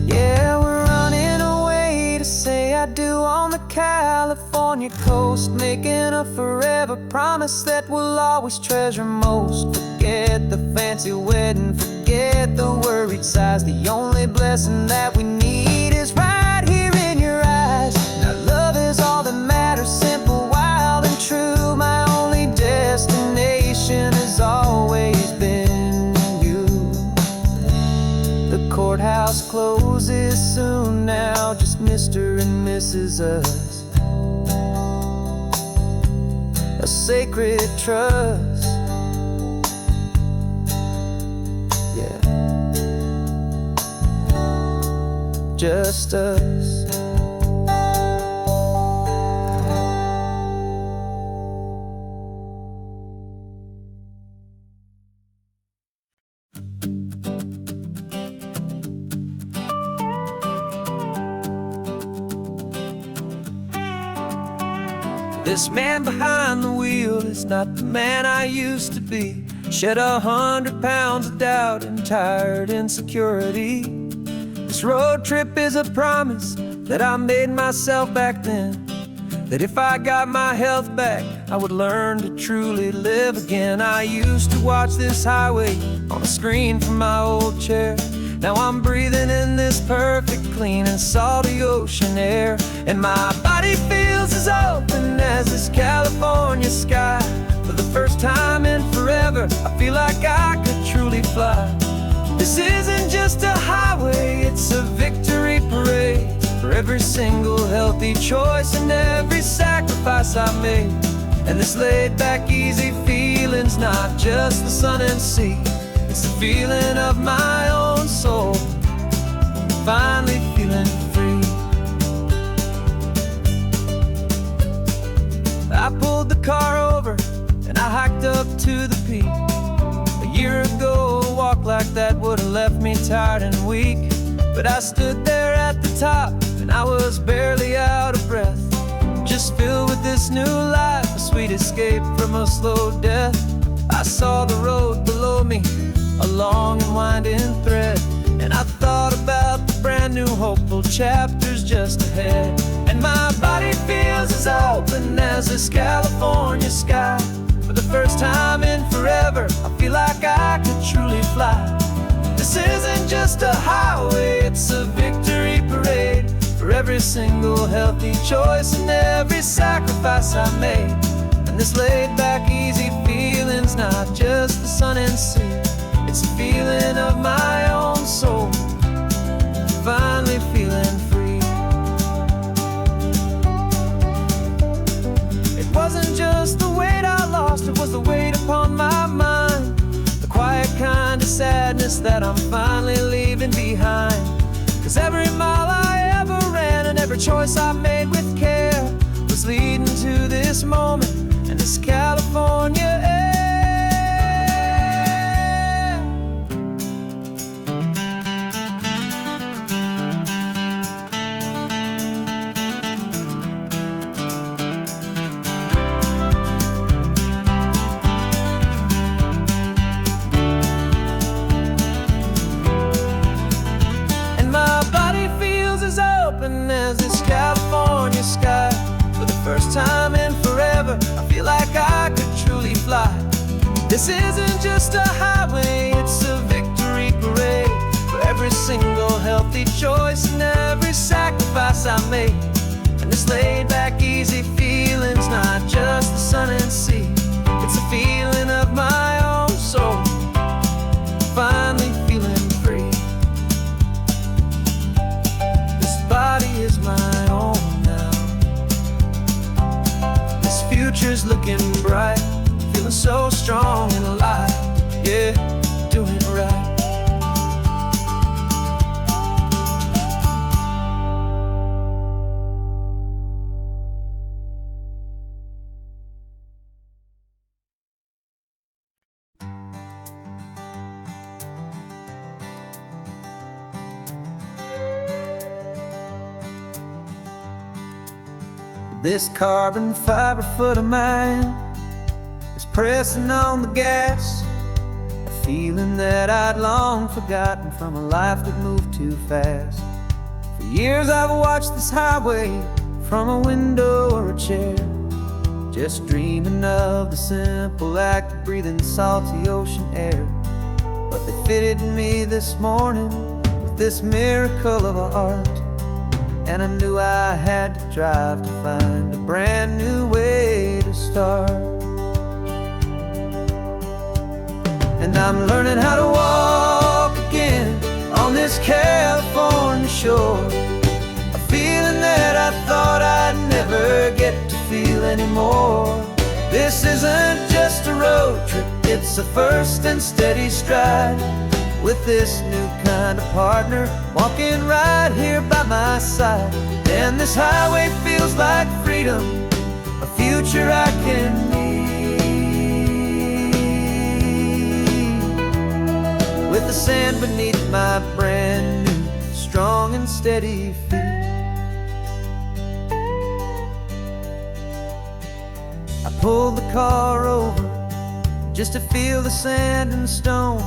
Yeah, we're running away to say I do on the California coast, making a forever forever promise that we'll always treasure most. Forget the fancy wedding, forget the worried sighs. The only blessing that we need is right here in your eyes. Now love is all that matters, simple, wild and true. My only destination has always been you. The courthouse closes soon now, just Mr. and Mrs. Us. A sacred trust, yeah, just us. This man behind the wheel is not the man I used to be. Shed 100 pounds of doubt and tired insecurity. This road trip is a promise that I made myself back then, that if I got my health back, I would learn to truly live again. I used to watch this highway on a screen from my old chair. Now I'm breathing in this perfect, clean and salty ocean air. And my body feels as open as this California sky. For the first time in forever, I feel like I could truly fly. This isn't just a highway, it's a victory parade. For every single healthy choice and every sacrifice I made. And this laid back easy feeling's not just the sun and sea. It's the feeling of my own soul, finally feeling free. I pulled the car over and I hiked up to the peak. A year ago, a walk like that would have left me tired and weak. But I stood there at the top and I was barely out of breath, just filled with this new life, a sweet escape from a slow death. I saw the road below me, a long and winding thread, and I thought about the brand new hopeful chapters just ahead. And my body feels as open as this California sky. For the first time in forever, I feel like I could truly fly. This isn't just a highway, it's a victory parade. For every single healthy choice and every sacrifice I made. And this laid back easy feeling's not just the sun and sea. It's a feeling of my own soul, finally feeling free. It wasn't just the weight I lost, it was the weight upon my mind. The quiet kind of sadness that I'm finally leaving behind. Cause every mile I ever ran and every choice I made with care was leading to this moment and this California air. As this California sky. For the first time in forever, I feel like I could truly fly. This isn't just a highway, it's a victory parade. For every single healthy choice and every sacrifice I made. And this laid back easy feeling's not just the sun and sea. It's a feeling of my own soul, finally feeling free. Body is my own now. This future's looking bright, feeling so strong and alive. Yeah, doing it right. This carbon fiber foot of mine is pressing on the gas, a feeling that I'd long forgotten from a life that moved too fast. For years I've watched this highway from a window or a chair, just dreaming of the simple act of breathing salty ocean air. But they fitted me this morning with this miracle of art, and I knew I had to drive to find a brand new way to start. And I'm learning how to walk again on this California shore, a feeling that I thought I'd never get to feel anymore. This isn't just a road trip, it's a first and steady stride, with this new kind of partner walking right here by my side. And this highway feels like freedom, a future I can need, with the sand beneath my brand new, strong and steady feet. I pulled the car over just to feel the sand and stone,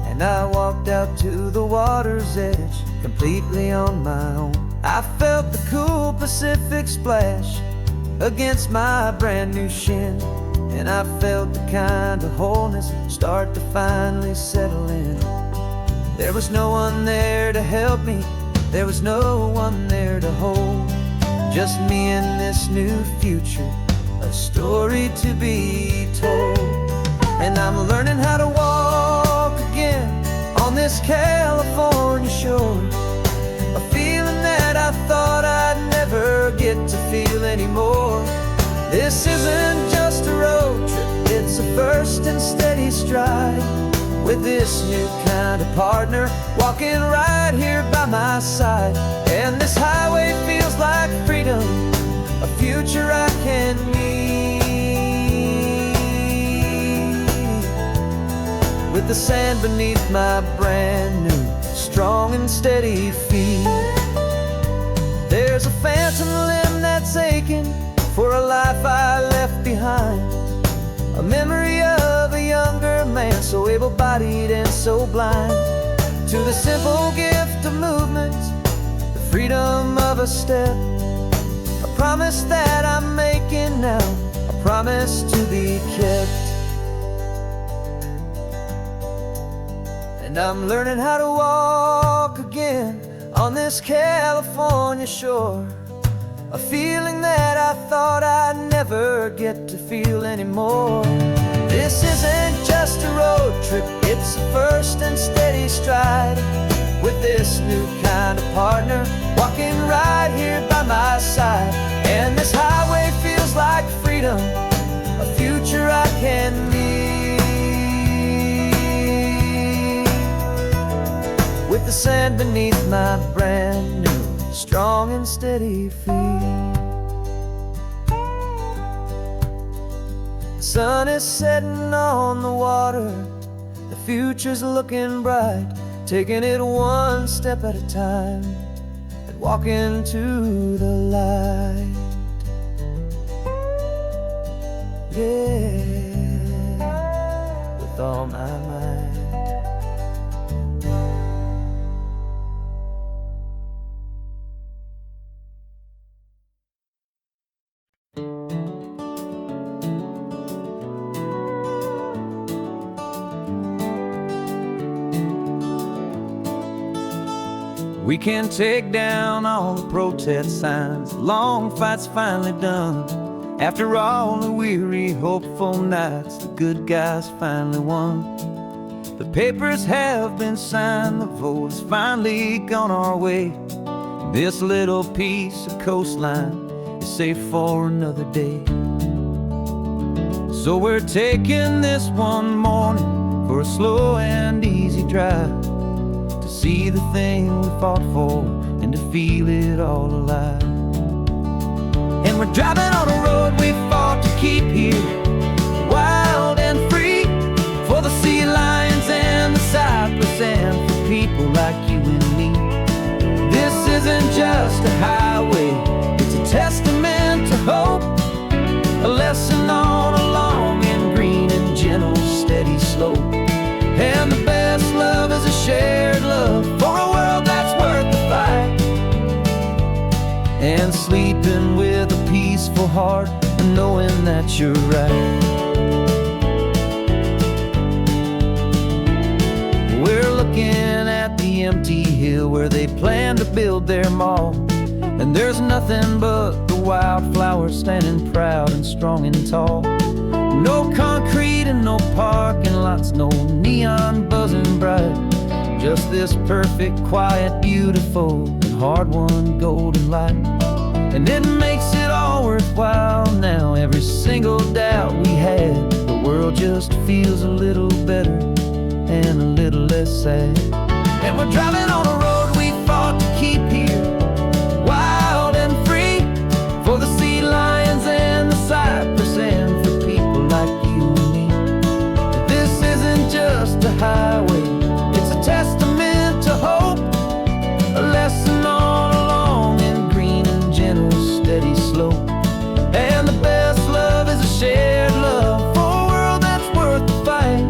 and I walked out to the water's edge completely on my own. I felt the cool Pacific splash against my brand new shin, and I felt the kind of wholeness start to finally settle in. There was no one there to help me, there was no one there to hold, just me and this new future, a story to be told. And I'm learning how to walk again on this California shore, a feeling that I thought I'd never get to feel anymore. This isn't just a road trip, it's a first and steady stride, with this new kind of partner walking right here by my side. And this highway feels like freedom, a future I can need, with the sand beneath my brand new, strong and steady feet. There's a phantom limb that's aching for a life I left behind, a memory of a younger man, so able-bodied and so blind, to the simple gift of movement, the freedom of a step, a promise that I'm making now, a promise to be kept. And I'm learning how to walk again on this California shore, a feeling that I thought I'd never get to feel anymore. This isn't just a road trip, it's a first and steady stride, with this new kind of partner walking right here by my side. And this highway feels like freedom, a future I can need, with the sand beneath my brand new, strong and steady feet. The sun is setting on the water, the future's looking bright, taking it one step at a time and walking to the light. Yeah, with all my might. We can take down all the protest signs, long fights finally done. After all the weary, hopeful nights, the good guys finally won. The papers have been signed, the vote has finally gone our way. This little piece of coastline is safe for another day. So we're taking this one morning for a slow and easy drive, to see the thing we fought for and to feel it all alive. And we're driving on a road we fought to keep here, wild and free, for the sea lions and the cypress and for people like you and me. This isn't just a highway, it's a testament to hope, a lesson on a long and green and gentle steady slope. And the best love is a shared love for a world that's worth the fight, and sleeping with a peaceful heart and knowing that you're right. We're looking at the empty hill where they plan to build their mall, and there's nothing but the wildflowers standing proud and strong and tall. No concrete and no parking lots, no neon buzzing bright, just this perfect, quiet, beautiful, and hard-won golden light. And it makes it all worthwhile now. Every single doubt we had, the world just feels a little better and a little less sad. And we're driving on a road we fought to keep here, wild and free, for the sea lions and the cypress, and for people like you and me. This isn't just a highway, it's a testament to hope, a lesson on a long and green and gentle steady slope. And the best love is a shared love for a world that's worth the fight,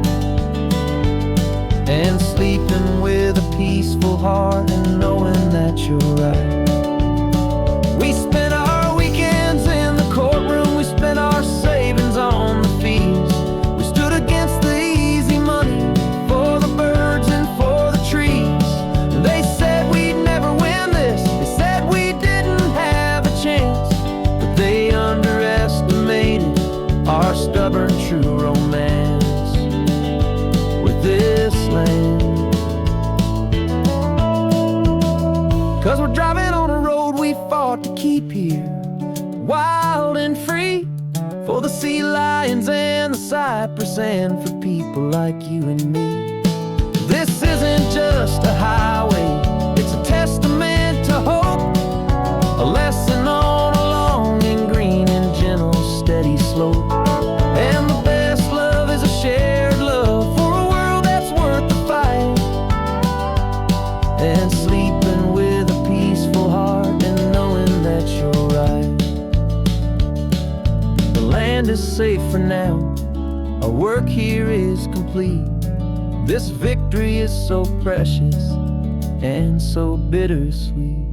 and sleeping with a peaceful heart and knowing that you're right. We spent our weekends in the courtroom, we spent our savings on the fees. We stood against the easy money for the birds and for the trees. They said we'd never win this, they said we didn't have a chance, but they underestimated our stubborn true romance with this land. 'Cause we're driving on a road we fought to keep here, wild and free, for the sea lions and the cypress, and for people like you and me. This isn't just a highway, it's a testament to hope, a lesson on a long and green and gentle steady slope. And the best love is a shared love for a world that's worth the fight, and sleeping with a peaceful heart and knowing that you're right. The land is safe for now, our work here is complete. This victory is so precious and so bittersweet.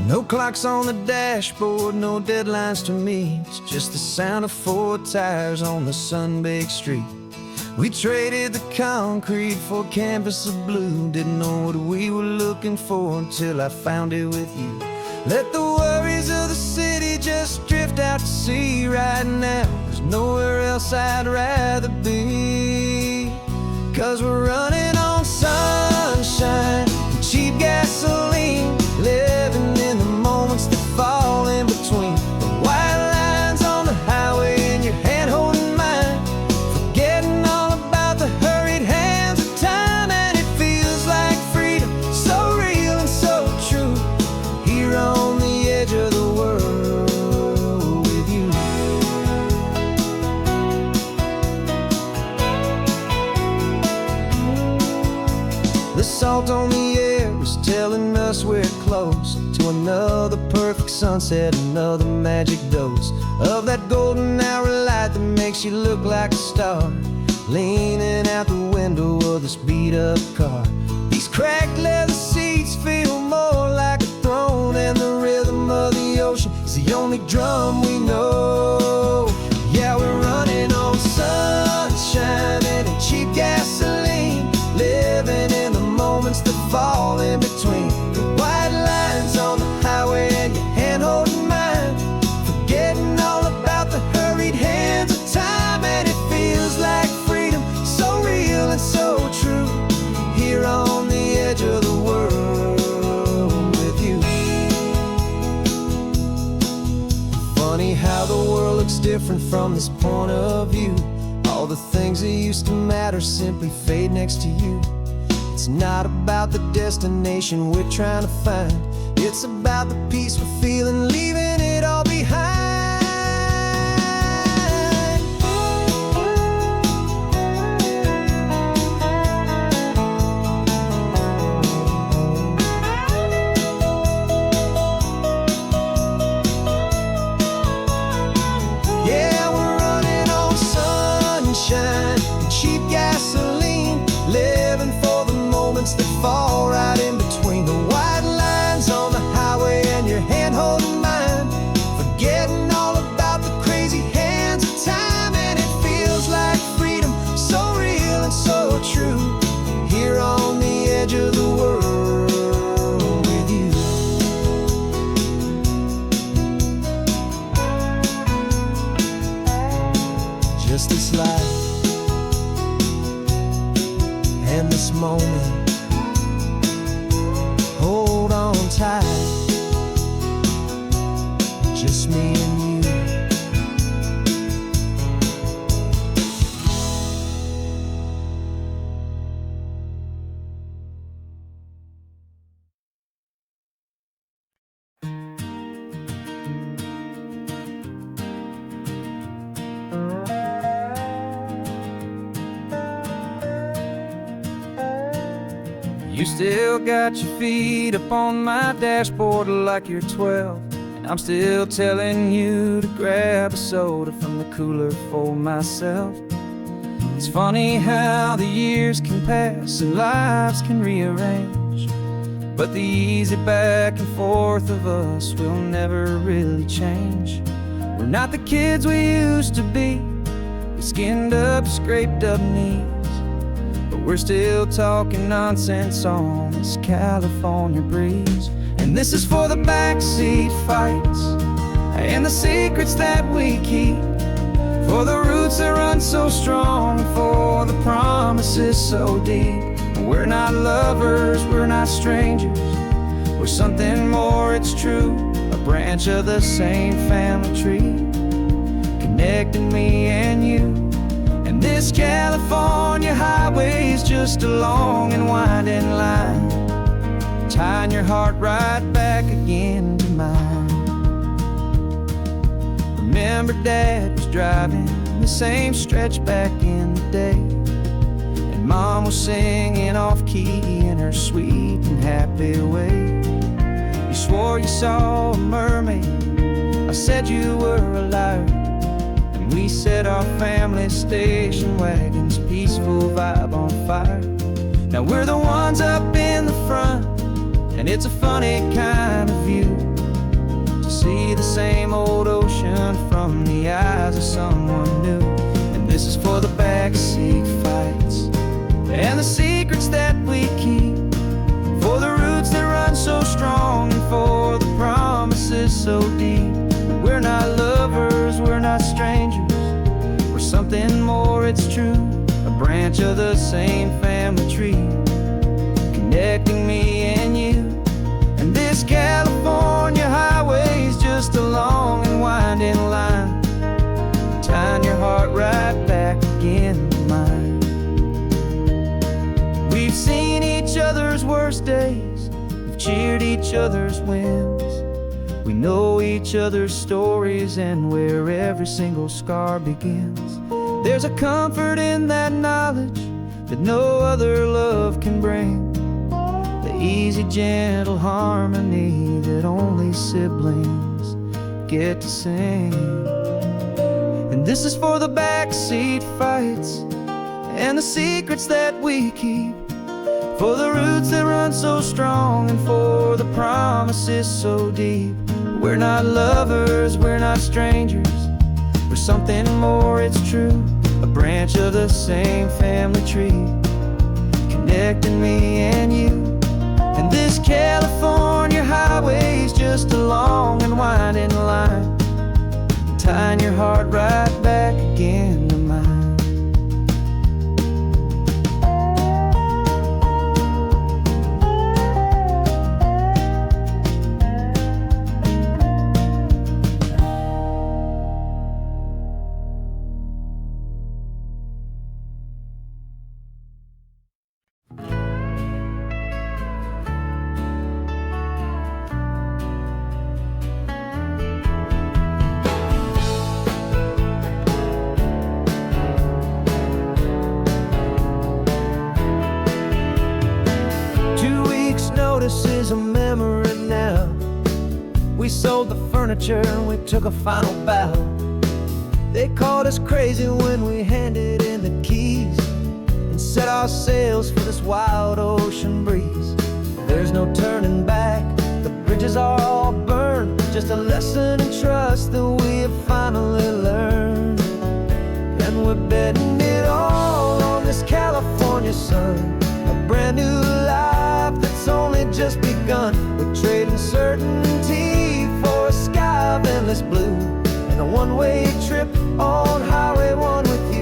No clocks on the dashboard, no deadlines to meet, it's just the sound of 4 tires on the sun-baked street. We traded the concrete for a canvas of blue, didn't know what we were looking for until I found it with you. Let the worries of the city just drift out to sea right now, there's nowhere else I'd rather be. 'Cause we're running on sunshine and cheap gasoline, living in the moments that fall in between the white lines on the highway and your hand holding mine, forgetting all about the hurried hands of time. And it feels like freedom, so real and so true, here on the edge of the world with you. The salt on the air is telling us we're close to another perfect sunset, another magic dose of that golden hour light that makes you look like a star, leaning out the window of this beat-up car. These cracked leather seats feel more like a throne, and the rhythm of the ocean is the only drum we know. Yeah, we're running on sunshine and cheap gasoline, living in the moments that fall in between the white lines on the highway and your hand holding mine, forgetting all about the hurried hands of time. And it feels like freedom, so real and so true, here on the edge of the world with you. Funny how the world looks different from this point of view. All the things that used to matter simply fade next to you. It's not about the destination we're trying to find, it's about the peace we're feeling, leaving it all behind. just this life and this moment. Hold on tight, just me and you. You still got your feet up on my dashboard like you're 12, and I'm still telling you to grab a soda from the cooler for myself. It's funny how the years can pass and lives can rearrange, but the easy back and forth of us will never really change. We're not the kids we used to be, with skinned up, scraped up knees, but we're still talking nonsense on this California breeze. And this is for the backseat fights and the secrets that we keep, for the roots that run so strong, for the promises so deep. We're not lovers, we're not strangers, we're something more, it's true. A branch of the same family tree, connecting me and you. And this California highway is just a long and winding line, tying your heart right back again to mine. Remember Dad was driving the same stretch back in the day, and Mom was singing off-key in her sweet and happy way. You swore you saw a mermaid, I said you were a liar, and we set our family station wagon's peaceful vibe on fire. Now we're the ones up in the front, and it's a funny kind of view to see the same old ocean from the eyes of someone new. And this is for the backseat fights and the secrets that we keep, for the roots that run so strong, and for the promises so deep. We're not lovers, we're not strangers, we're something more, it's true. A branch of the same family tree, connecting me and you. And this California highway is just a long and winding line, tying your heart right back again to mine. We've seen each other's worst days, we've cheered each other's wins, we know each other's stories and where every single scar begins. There's a comfort in that knowledge that no other love can bring, the easy, gentle harmony that only siblings get to sing. And this is for the backseat fights and the secrets that we keep, for the roots that run so strong, and for the promises so deep. We're not lovers, we're not strangers, we're something more, it's true. A branch of the same family tree, connecting me and you. And this California highway is just a long and winding line, tying your heart right back again to mine. This is a memory now. We sold the furniture and we took a final bow. They called us crazy when we handed in the keys and set our sails for this wild ocean breeze. There's no turning back, the bridges are all burned, just a lesson in trust that we have finally learned. And we're betting it all on this California sun, a brand new life that's only just begun. We're trading certainty a sky of endless blue, and a one-way trip on Highway 1 with you.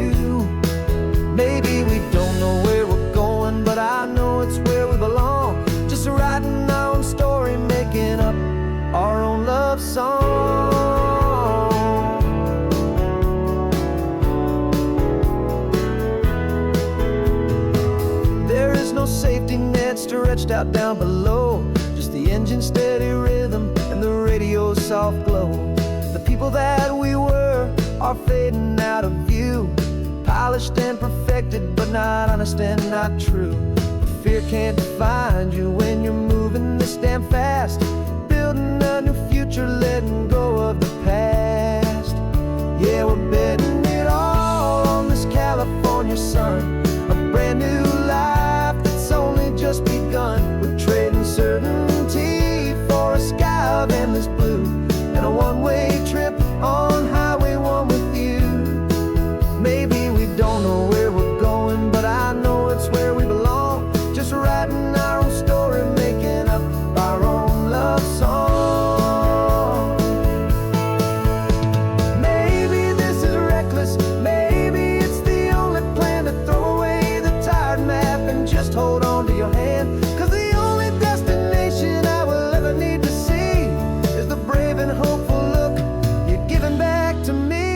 stretched out down below. Just the engine's steady rhythm and the radio's soft glow. The people that we were are fading out of view, polished and perfected, but not honest and not true. Fear can't find you when you're moving this damn fast, building a new future, letting go of the past. Yeah, we're betting it all on this California sun, a brand new life that's only just begun. We're trading certainty for a sky of endless blue, and a one-way trip on Highway 1 with you. Maybe we don't know where we're going, but I know it's where we belong. Just writing our own story, making up our own love song. Maybe this is reckless, maybe it's the only plan to throw away the tired map and just hold on to your hand. 'Cause the only destination I will ever need to see is the brave and hopeful look you're giving back to me.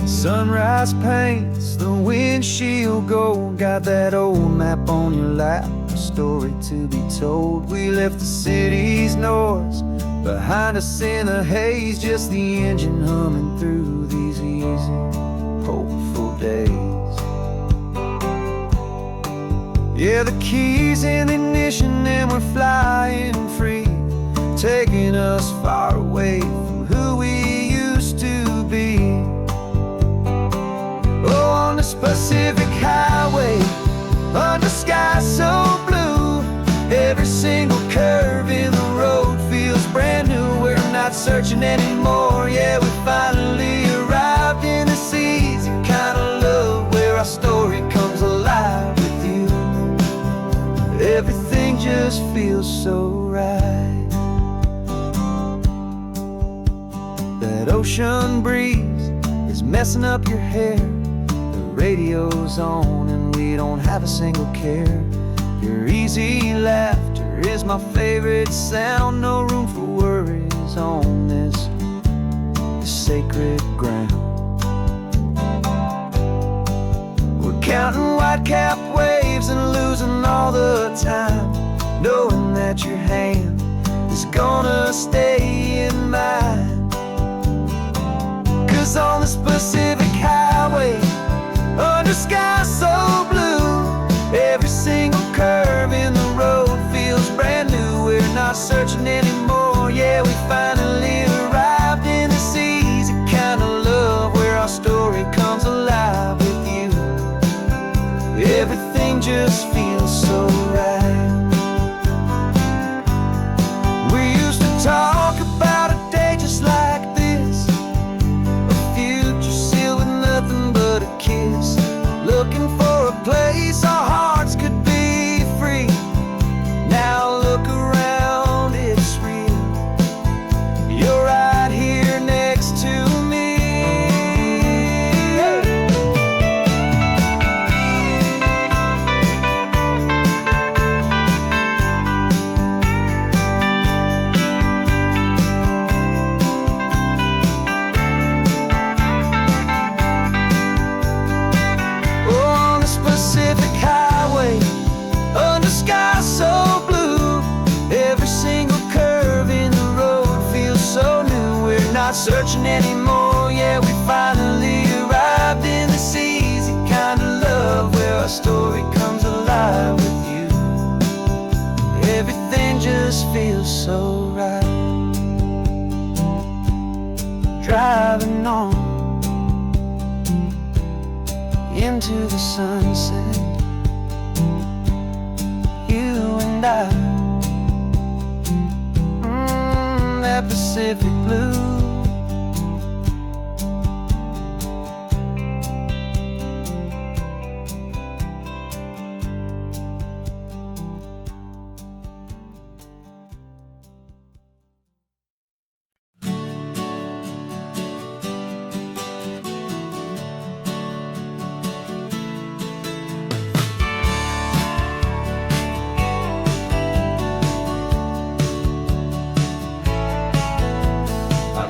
Sunrise paints the windshield gold. Got that old map on your lap, a story to be told. We left the city's noise behind us in the haze, just the engine humming through these easy, hopeful days. Yeah, the keys in the ignition and we're flying free, taking us far away from who we used to be. Oh, on this Pacific highway, under sky so blue, every single curve in the road feels brand new. We're not searching anymore, yeah, we finally arrived in this easy kind of love, where our story comes alive with you. Everything just feels so right. That ocean breeze is messing up your hair, radio's on and we don't have a single care. Your easy laughter is my favorite sound. No room for worries on this sacred ground. We're counting white-capped waves and losing all the time, knowing that your hand is gonna stay in mine. 'Cause on this Pacific highway, under sky so blue, every single curve in the road feels brand new. We're not searching anymore, yeah, we finally arrived in this easy kind of love, where our story comes alive with you. Everything just feels so right. We used to talk about a day just like this, a future sealed with nothing but a kiss, looking for a place our hearts could be free. Now look around, it's real. You're right here next to me. alive with you. Everything just feels so right. Driving on into the sunset, you and I, that Pacific blue.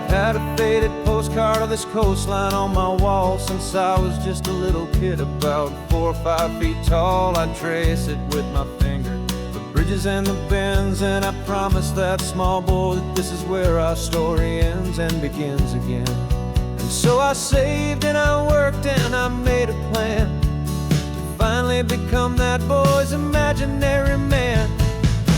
Had a faded postcard of this coastline on my wall since I was just a little kid, about 4 or 5 feet tall. I'd trace it with my finger, the bridges and the bends, and I promised that small boy that this is where our story ends and begins again. And so I saved and I worked and I made a plan to finally become that boy's imaginary man.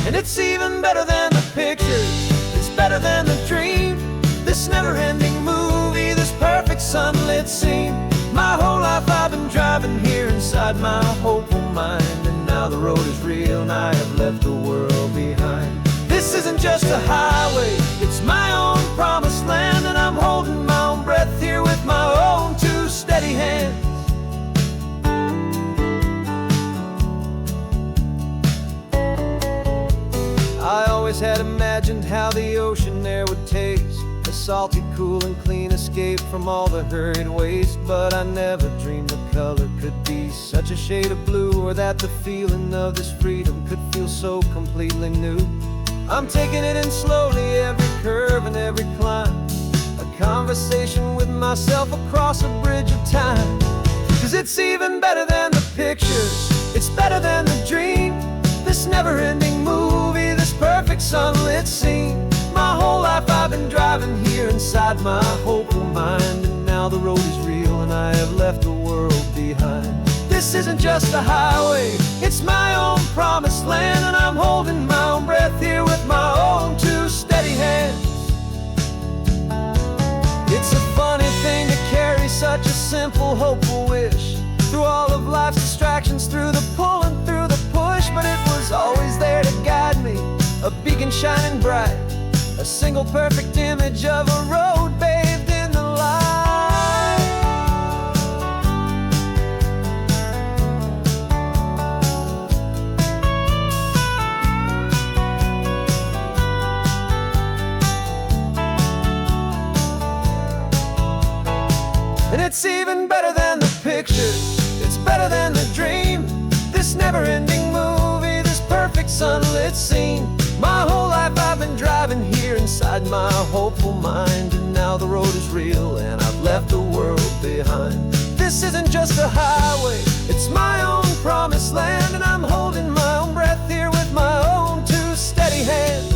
And it's even better than the pictures, it's better than the dream, this never-ending movie, this perfect sunlit scene. My whole life I've been driving here inside my hopeful mind, and now the road is real and I have left the world behind. This isn't just a highway, it's my own promised land, and I'm holding my own breath here with my own 2 steady hands. I always had imagined how the ocean there would taste, a salty, cool and clean escape from all the hurried waste. But I never dreamed the color could be such a shade of blue, or that the feeling of this freedom could feel so completely new. I'm taking it in slowly, every curve and every climb, a conversation with myself across a bridge of time. 'Cause it's even better than the pictures, it's better than the dream, this never-ending movie, this perfect sunlit scene. My whole life I've been driving here inside my hopeful mind, and now the road is real and I have left the world behind. This isn't just a highway, it's my own promised land, and I'm holding my own breath here with my own 2 steady hands. It's a funny thing to carry such a simple, hopeful wish through all of life's distractions, through the pull and through the push, but it was always there to guide me, a beacon shining bright, a single perfect image of a road bathed in the light. And it's even better than the pictures, it's better than the dream, this never-ending movie, this perfect sunlit scene. My whole life I've been driving here inside my hopeful mind, and now the road is real and I've left the world behind. This isn't just a highway, it's my own promised land, and I'm holding my own breath here with my own 2 steady hands.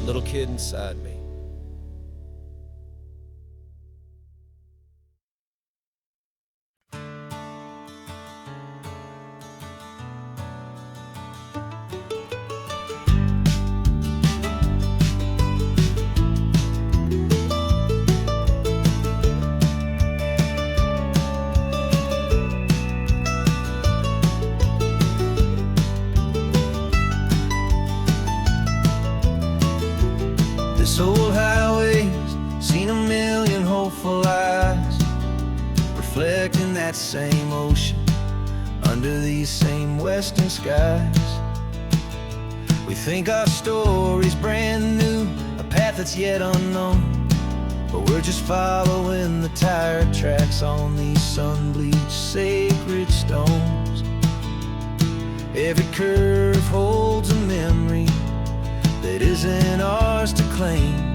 Little kid inside me. This old highway's seen a million hopeful eyes, reflecting that same ocean under these same western skies. We think our story's brand new, a path that's yet unknown, but we're just following the tire tracks on these sun-bleached sacred stones. Every curve holds a memory that isn't ours to claim,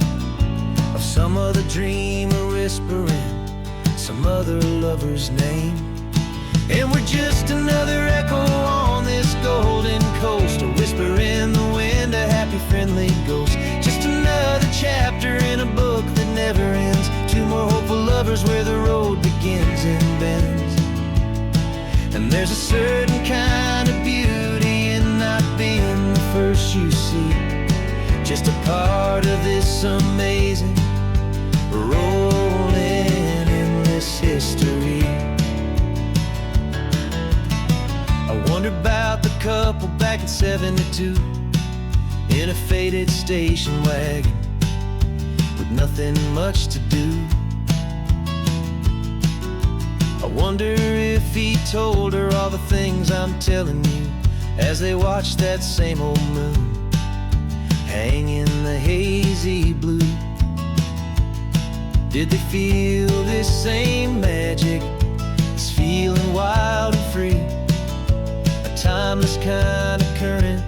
of some other dreamer whispering some other lover's name. And we're just another echo on this lovers where the road begins and bends. And there's a certain kind of beauty in not being the first you see, just a part of this amazing rolling endless history. I wonder about the couple back in '72 in a faded station wagon with nothing much to do. I wonder if he told her all the things I'm telling you as they watched that same old moon hang in the hazy blue. Did they feel this same magic, this feeling wild and free, a timeless kind of current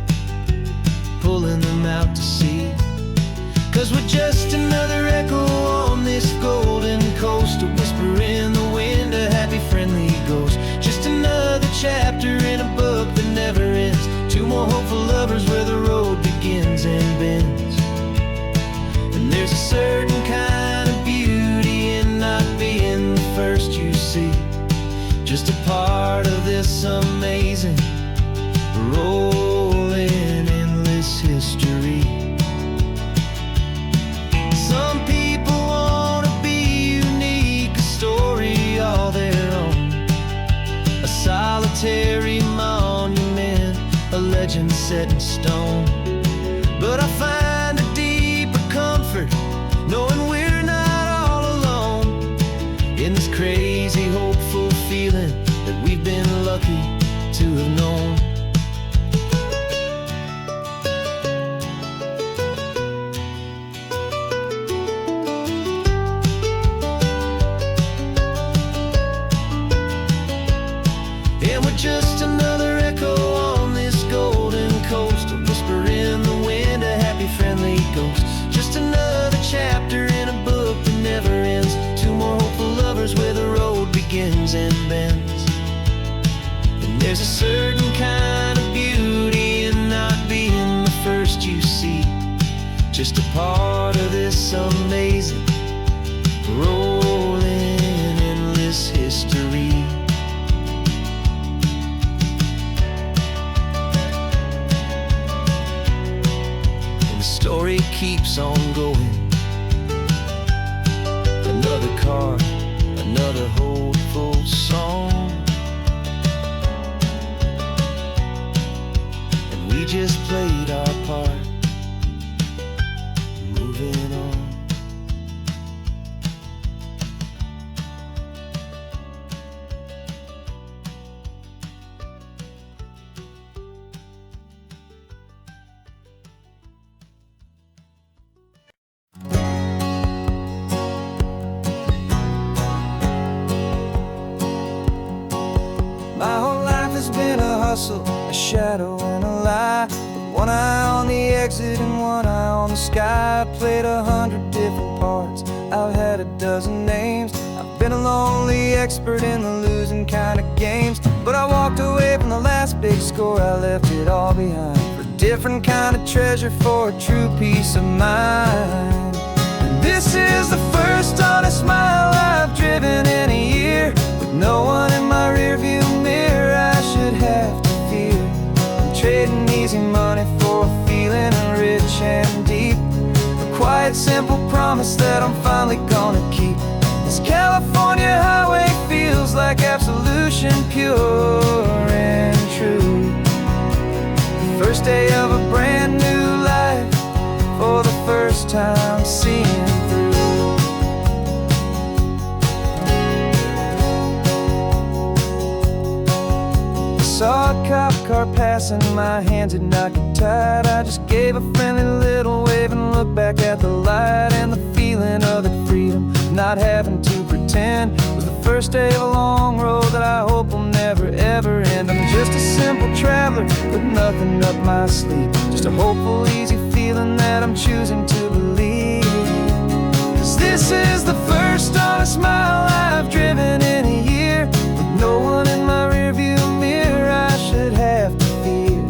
pulling them out to sea? 'Cause we're just another echo on this golden coast, a whisper in the wind, a happy friendly ghost, just another chapter in a book that never ends. Two more hopeful lovers where the road begins and bends. And there's a certain kind of beauty in not being the first you see, just a part of this amazing rolling endless history. Some people want to be unique, a story all their own, a solitary monument, a legend set in stone. But I find a deeper comfort knowing we're not all alone in this crazy, hopeful feeling that we've been lucky to have known. And we're just another echo on this golden coast, a whisper in the wind, a happy friendly ghost, just another chapter in a book that never ends. Two more hopeful lovers where the road begins and bends. And there's a certain kind of beauty in not being the first you see, just a part of this amazing rolling endless history. Story keeps on going. Another car, another hopeful song, and we just played our part, moving on. My whole life has been a hustle, a shadow and a lie, with one eye on the exit and one eye on the sky. I played 100 different parts, I've had a dozen names. I've been a lonely expert in the losing kind of games, but I walked away from the last big score, I left it all behind for a different kind of treasure, for a true peace of mind. And this is the first honest mile I've driven in a year, with no one in my rearview mirror I should have to fear. I'm trading easy money for a feeling rich and deep, a quiet simple promise that I'm finally gonna keep. This California highway feels like absolution, pure and true. The first day of a brand new life, for the first time seeing through. Saw a cop car passing, my hands had not got tied. I just gave a friendly little wave and looked back at the light, and the feeling of the freedom, not having to pretend, was the first day of a long road that I hope will never ever end. I'm just a simple traveler with nothing up my sleeve, just a hopeful easy feeling that I'm choosing to believe. 'Cause this is the first honest mile I've driven in a year, with no one in my rearview mirror I should have to fear.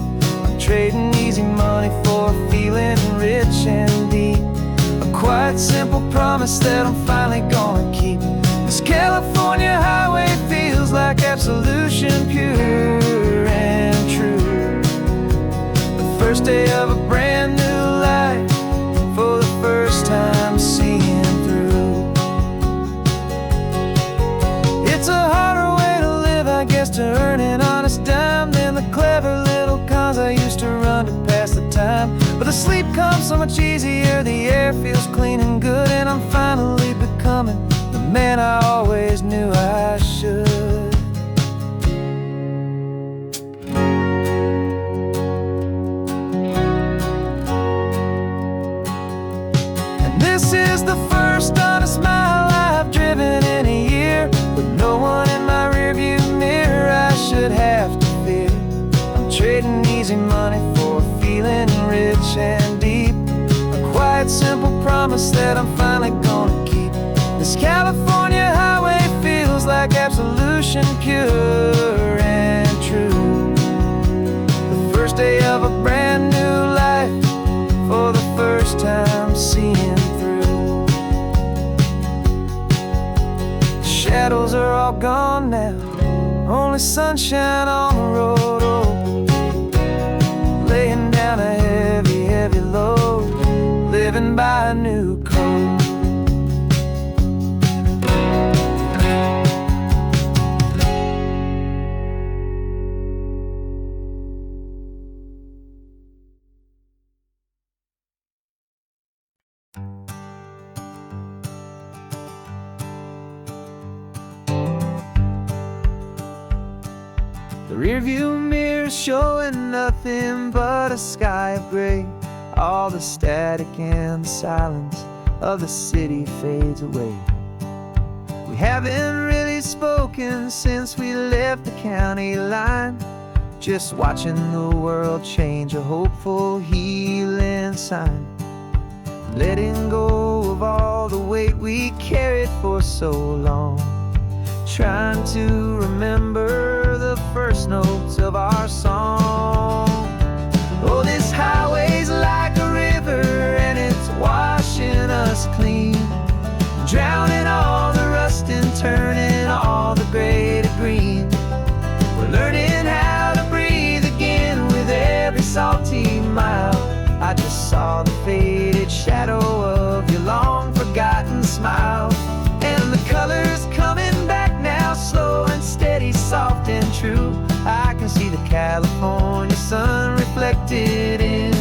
I'm trading easy money for a feeling rich and deep, a quiet simple promise that I'm finally gonna keep. California highway feels like absolution, pure and true. The first day of a brand new life, for the first time seeing through. It's a harder way to live, I guess, to earn an honest dime than the clever little cons I used to run to pass the time. But the sleep comes so much easier, the air feels clean and good, and I'm finally becoming the man I always knew I should. And this is the first honest mile I've driven in a year, with no one in my rearview mirror I should have to fear. I'm trading easy money for a feeling rich and deep, a quiet, simple promise that I'm finally gonna keep. This California highway feels like absolution, pure and true. The first day of a brand new life, for the first time seeing through. The shadows are all gone now, only sunshine on the road. Oh, laying down a heavy, heavy load, living by a new code. The rearview mirror showing nothing but a sky of gray. All the static and the silence of the city fades away. We haven't really spoken since we left the county line, just watching the world change, a hopeful healing sign. Letting go of all the weight we carried for so long, trying to remember the first notes of our song. Oh, this highway's like a river and it's washing us clean, drowning all the rust and turning all the gray to green. We're learning how to breathe again with every salty mile. I just saw the faded shadow of your long forgotten smile, and the colors coming back now, slow and steady, soft and true. I can see the California sun reflected in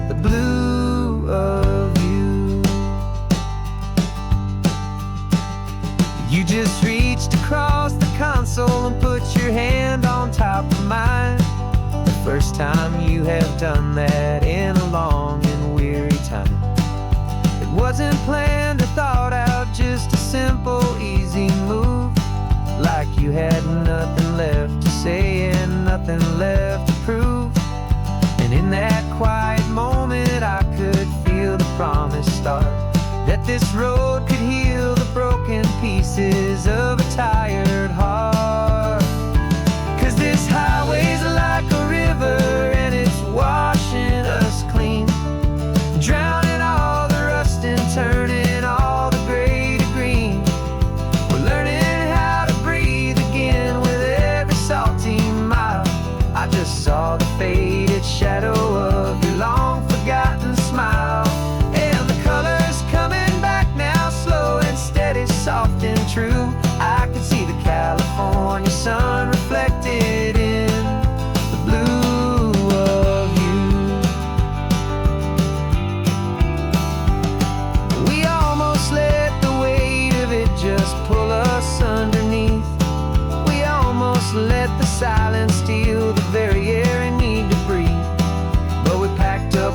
the blue of you. You just reached across the console and put your hand on top of mine. The first time you have done that in a long and weary time. It wasn't planned or thought out, just a simple, easy move. Like you had nothing left to say and nothing left to prove. And in that quiet moment I could feel the promise start, that this road could heal the broken pieces of a tired heart. 'Cause this highway's like a river and it's washing us clean, drowning all the rust and turning all the gray to green. We're learning how to breathe again with every salty mile. I just saw the faded shadow of your long forgotten smile, and the colors coming back now, slow and steady, soft and true. I can see the California sun reflected in the blue of you. We almost let the weight of it just pull us underneath. We almost let the silence steal the very air I need to breathe. But we packed up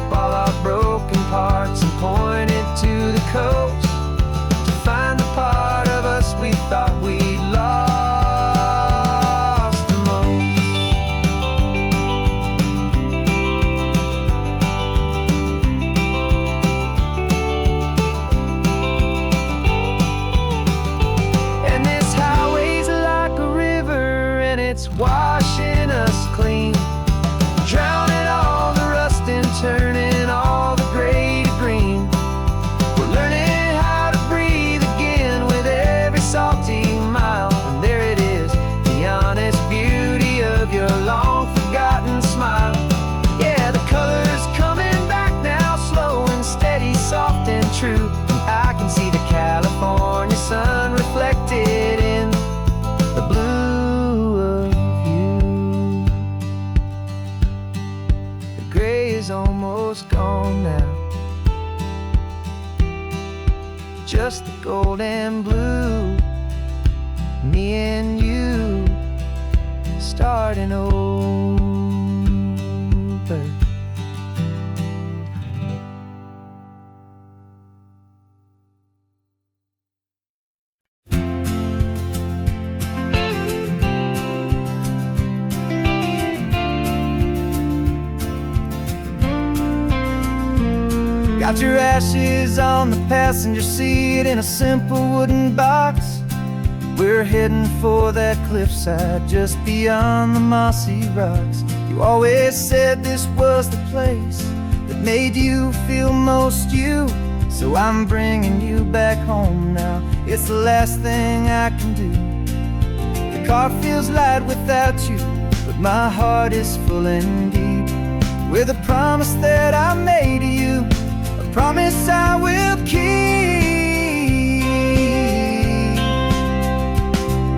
gray is almost gone now. Just the gold and blue, me and you starting over. Got your ashes on the passenger seat in a simple wooden box. We're heading for that cliffside just beyond the mossy rocks. You always said this was the place that made you feel most you. So I'm bringing you back home now. It's the last thing I can do. The car feels light without you, but my heart is full and deep with a promise that I made to you, a promise I will keep.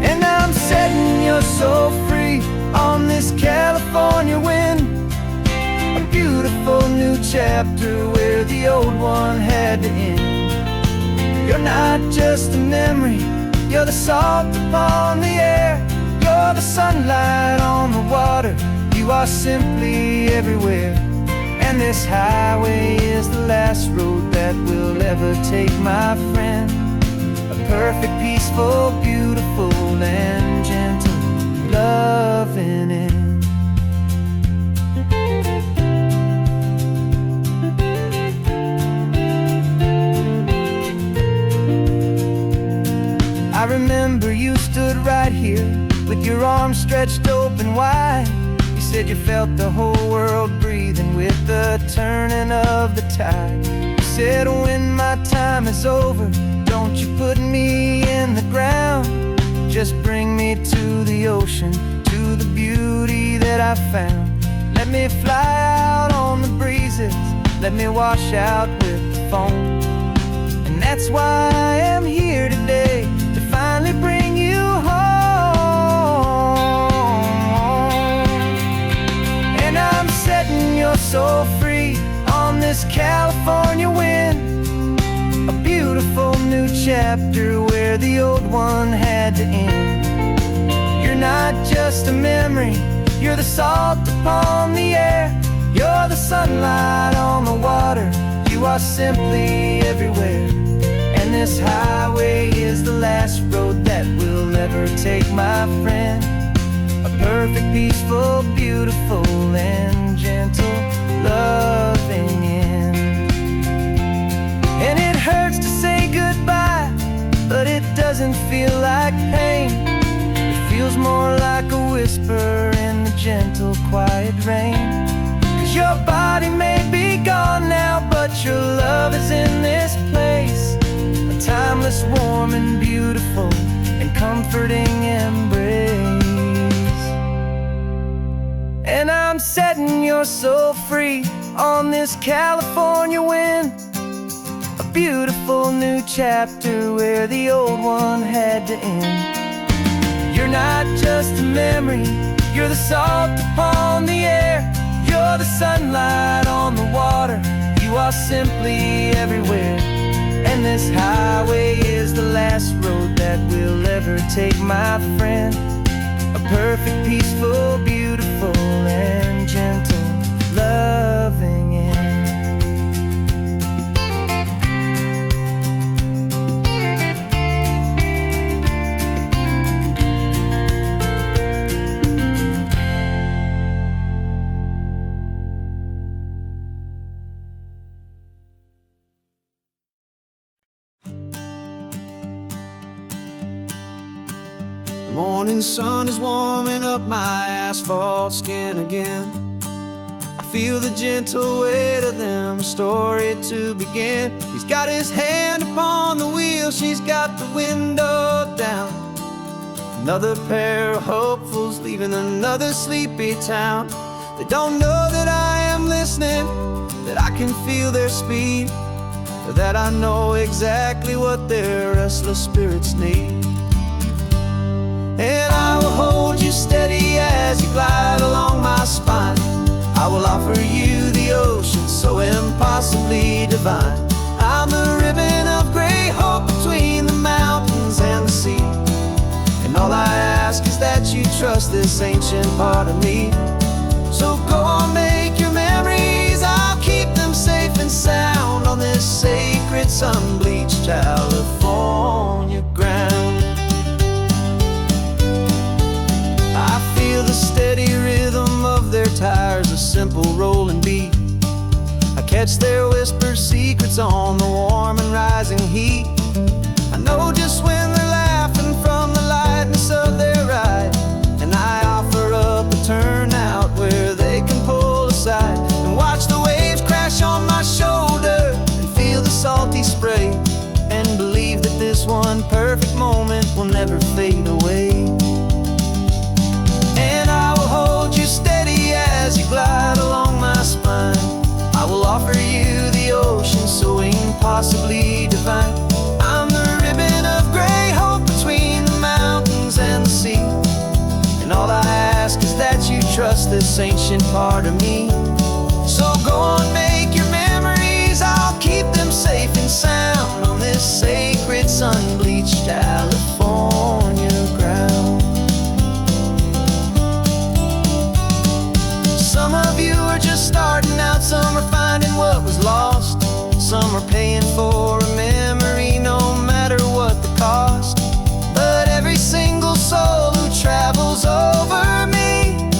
And I'm setting your soul free on this California wind, a beautiful new chapter where the old one had to end. You're not just a memory, you're the salt upon the air, you're the sunlight on the water, you are simply everywhere. And this highway is the last road that we'll ever take, my friend. A perfect, peaceful, beautiful, and gentle loving end. I remember you stood right here with your arms stretched open wide. You said you felt the whole world breathing with the turning of the tide. You said when my time is over, don't you put me in the ground, just bring me to the ocean, to the beauty that I found. Let me fly out on the breezes, let me wash out with the foam. And that's why I am here today, to finally bring you home. And I'm setting your soul free on this California wind, a beautiful new chapter where the old one had to end. You're not just a memory, you're the salt upon the air, you're the sunlight on the water, you are simply everywhere. And this highway is the last road that we'll ever take, my friend. A perfect, peaceful, beautiful, and gentle loving end. And it hurts to say goodbye, but it doesn't feel like pain. It feels more like a whisper in the gentle, quiet rain. 'Cause your body may be gone now, but your love is in this place, a timeless, warm, and beautiful, and comforting embrace. And I'm setting your soul free on this California wind, a beautiful new chapter where the old one had to end. You're not just a memory, you're the salt upon the air, you're the sunlight on the water, you are simply everywhere. And this highway is the last road that we'll ever take, my friend. A perfect, peaceful, beautiful, and gentle loving end. The morning sun is warming up my asphalt skin again. I feel the gentle weight of them, a story to begin. He's got his hand upon the wheel, she's got the window down. Another pair of hopefuls leaving another sleepy town. They don't know that I am listening, that I can feel their speed, or that I know exactly what their restless spirits need. And I will hold you steady as you glide along my spine. I will offer you the ocean, so impossibly divine. I'm the ribbon of gray hope between the mountains and the sea. And all I ask is that you trust this ancient part of me. So go on, make your memories, I'll keep them safe and sound on this sacred sun-bleached California ground. I feel the steady rhythm of their tires, a simple rolling beat. I catch their whispered secrets on the warm and rising heat. I know just when they're laughing from the lightness of their ride, and I offer up a turnout where they can pull aside and watch the waves crash on my shoulder and feel the salty spray, and believe that this one perfect moment will never fade away. And I will hold you steady as you glide along my spine. I will offer you the ocean, so impossibly divine. I'm the ribbon of gray hope between the mountains and the sea. And all I ask is that you trust this ancient part of me. So go on, make your memories, I'll keep them safe and sound on this sacred sun-bleached California ground. Some of you are just starting out, some are finding what was lost, some are paying for a memory no matter what the cost. But every single soul who travels over me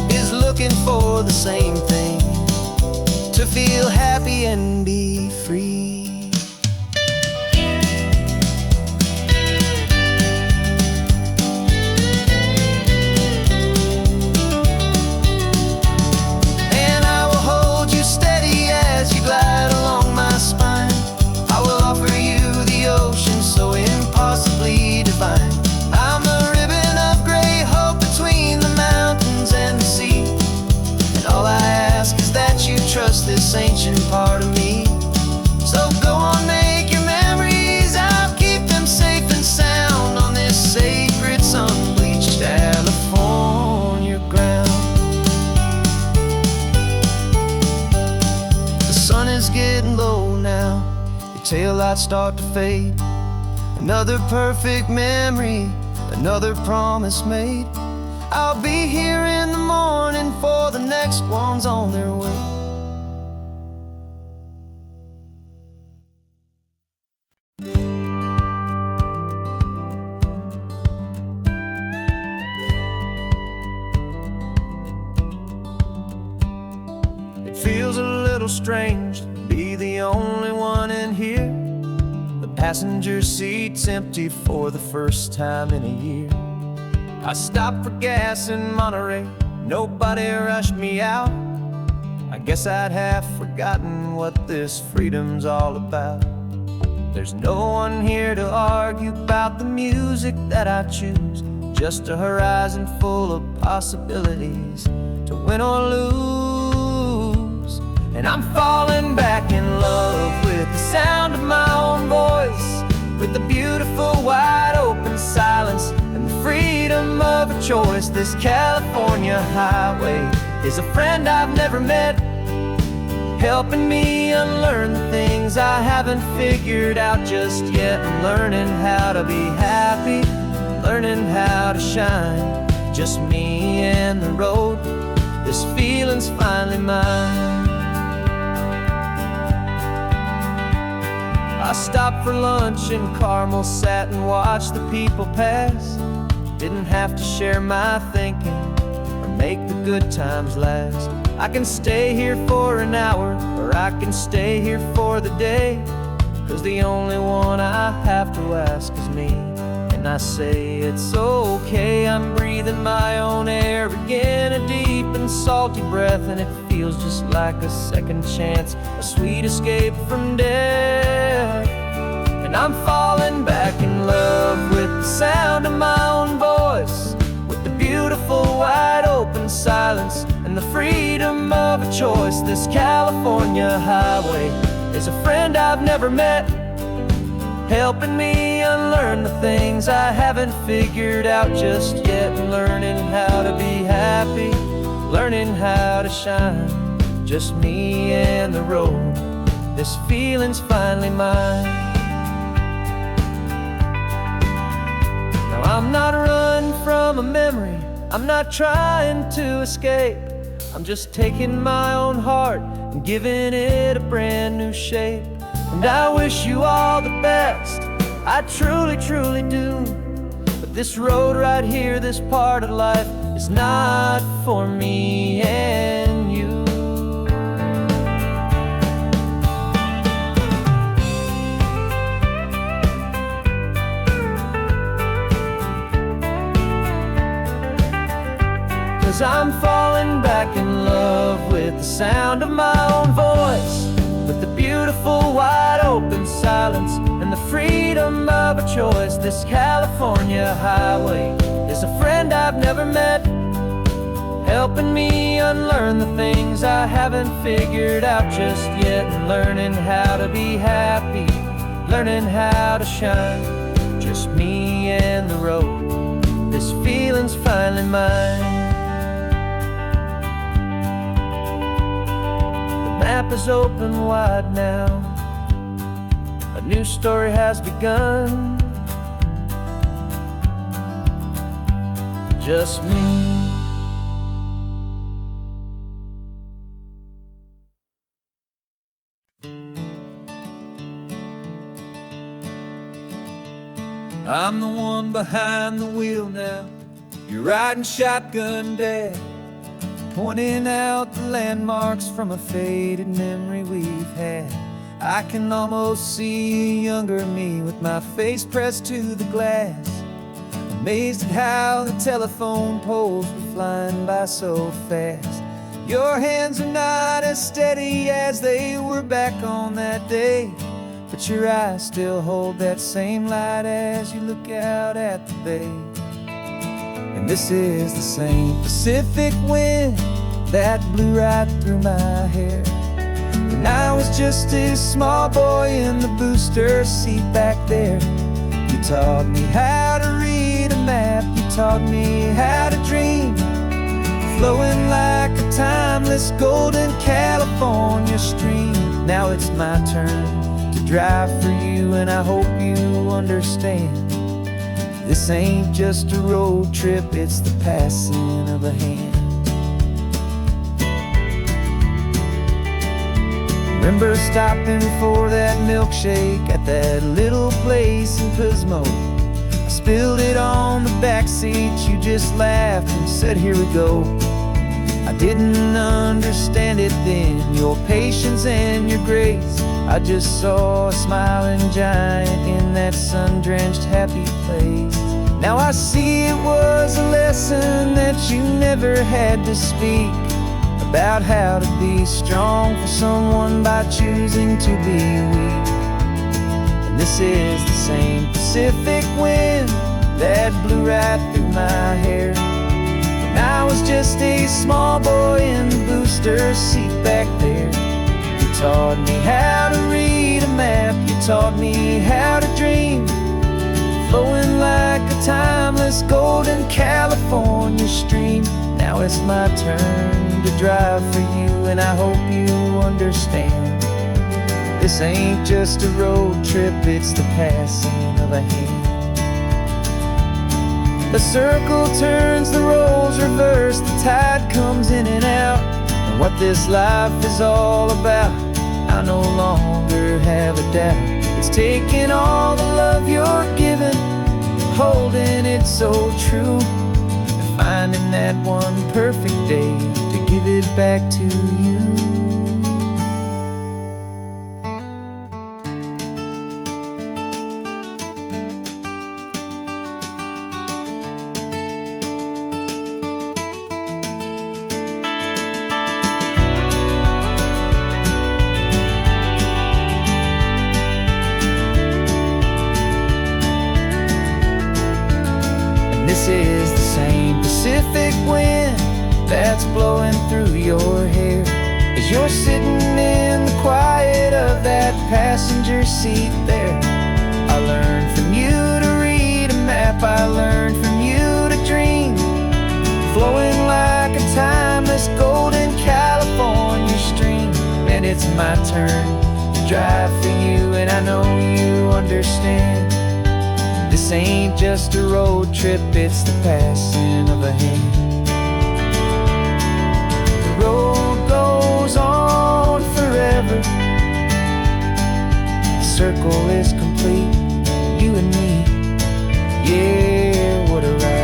is looking for the same thing, to feel happy and be free. Glide along my spine. I will offer you the ocean, so impossibly divine. I'm the ribbon of gray hope between the mountains and the sea. And all I ask is that you trust this ancient part of me. So go on, make your memories, I'll keep them safe and sound on this sacred sun-bleached California ground. The sun is getting low now, your taillights start to fade. Another perfect memory, another promise made. I'll be here in the morning for the next ones on their way. It feels a little strange to be the only one in here. The passenger seat's empty for the first time in a year. I stopped for gas in Monterey, nobody rushed me out. I guess I'd have forgotten what this freedom's all about. There's no one here to argue about the music that I choose, just a horizon full of possibilities to win or lose. And I'm falling back in love with the sound of my own voice, with the beautiful wide open silence and the freedom of a choice. This California highway is a friend I've never met, helping me unlearn the things I haven't figured out just yet. I'm learning how to be happy, learning how to shine, just me and the road. This feeling's finally mine. I stopped for lunch in Carmel, sat and watched the people pass. Didn't have to share my thinking or make the good times last. I can stay here for an hour, or I can stay here for the day, 'cause the only one I have to ask is me. And I say it's okay, I'm breathing my own air again, a deep and salty breath, and it feels just like a second chance, a sweet escape from death. And I'm falling back in love with the sound of my own voice, with the beautiful wide open silence and the freedom of a choice. This California highway is a friend I've never met, helping me unlearn the things I haven't figured out just yet. Learning how to be happy, learning how to shine, just me and the road. This feeling's finally mine. Now I'm not running from a memory, I'm not trying to escape. I'm just taking my own heart and giving it a brand new shape. And I wish you all the best, I truly, truly do. But this road right here, this part of life, is not for me and you. Cause I'm falling back in love with the sound of my own voice, with the beautiful wide open silence and the freedom of a choice. This California highway is a friend I've never met, helping me unlearn the things I haven't figured out just yet, and learning how to be happy, learning how to shine. Just me and the road, this feeling's finally mine. The map is open wide now, a new story has begun. Just me. I'm the one behind the wheel now, you're riding shotgun, Dad, pointing out the landmarks from a faded memory we've had. I can almost see a younger me with my face pressed to the glass, amazed at how the telephone poles were flying by so fast. Your hands are not as steady as they were back on that day, but your eyes still hold that same light as you look out at the bay. And this is the same Pacific wind that blew right through my hair when I was just a small boy in the booster seat back there. You taught me how to read a map, you taught me how to dream, flowing like a timeless golden California stream. Now it's my turn to drive for you, and I hope you understand. This ain't just a road trip, it's the passing of a hand. Remember stopping for that milkshake at that little place in Pismo? I spilled it on the back seat, you just laughed and said, here we go. I didn't understand it then, your patience and your grace. I just saw a smiling giant in that sun-drenched happy place. Now I see it was a lesson that you never had to speak, about how to be strong for someone by choosing to be weak. And this is the same Pacific wind that blew right through my hair when I was just a small boy in the booster seat back there. You taught me how to read a map, you taught me how to dream, flowing like a timeless golden California stream. Now it's my turn to drive for you, and I hope you understand. This ain't just a road trip, it's the passing of a hand. The circle turns, the roles reverse, the tide comes in and out. And what this life is all about, I no longer have a doubt. It's taking all the love you're giving, holding it so true, and finding that one perfect day to give it back to you. This is the same Pacific wind that's blowing through your hair as you're sitting in the quiet of that passenger seat there. I learned from you to read a map, I learned from you to dream, flowing like a timeless golden California stream. and it's my turn to drive for you, and I know you understand. This ain't just a road trip, it's the passing of a hand. The road goes on forever. The circle is complete, you and me. Yeah, what a ride.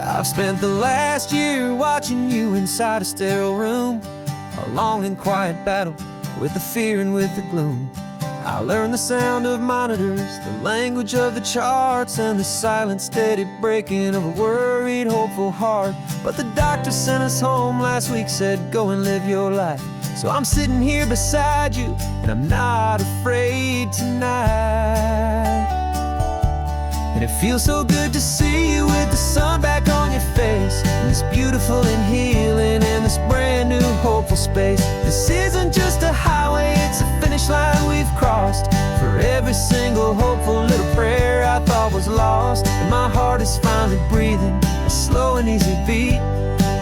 I've spent the last year watching you inside a sterile room, a long and quiet battle with the fear and with the gloom. I learned the sound of monitors, the language of the charts, and the silent, steady breaking of a worried, hopeful heart. But the doctor sent us home last week, said go and live your life. So I'm sitting here beside you, and I'm not afraid tonight. And it feels so good to see you with the sun back on your face, and this beautiful and healing in this brand new hopeful space. This isn't just a highway, it's a finish line we've crossed. For every single hopeful little prayer I thought was lost, and my heart is finally breathing a slow and easy beat.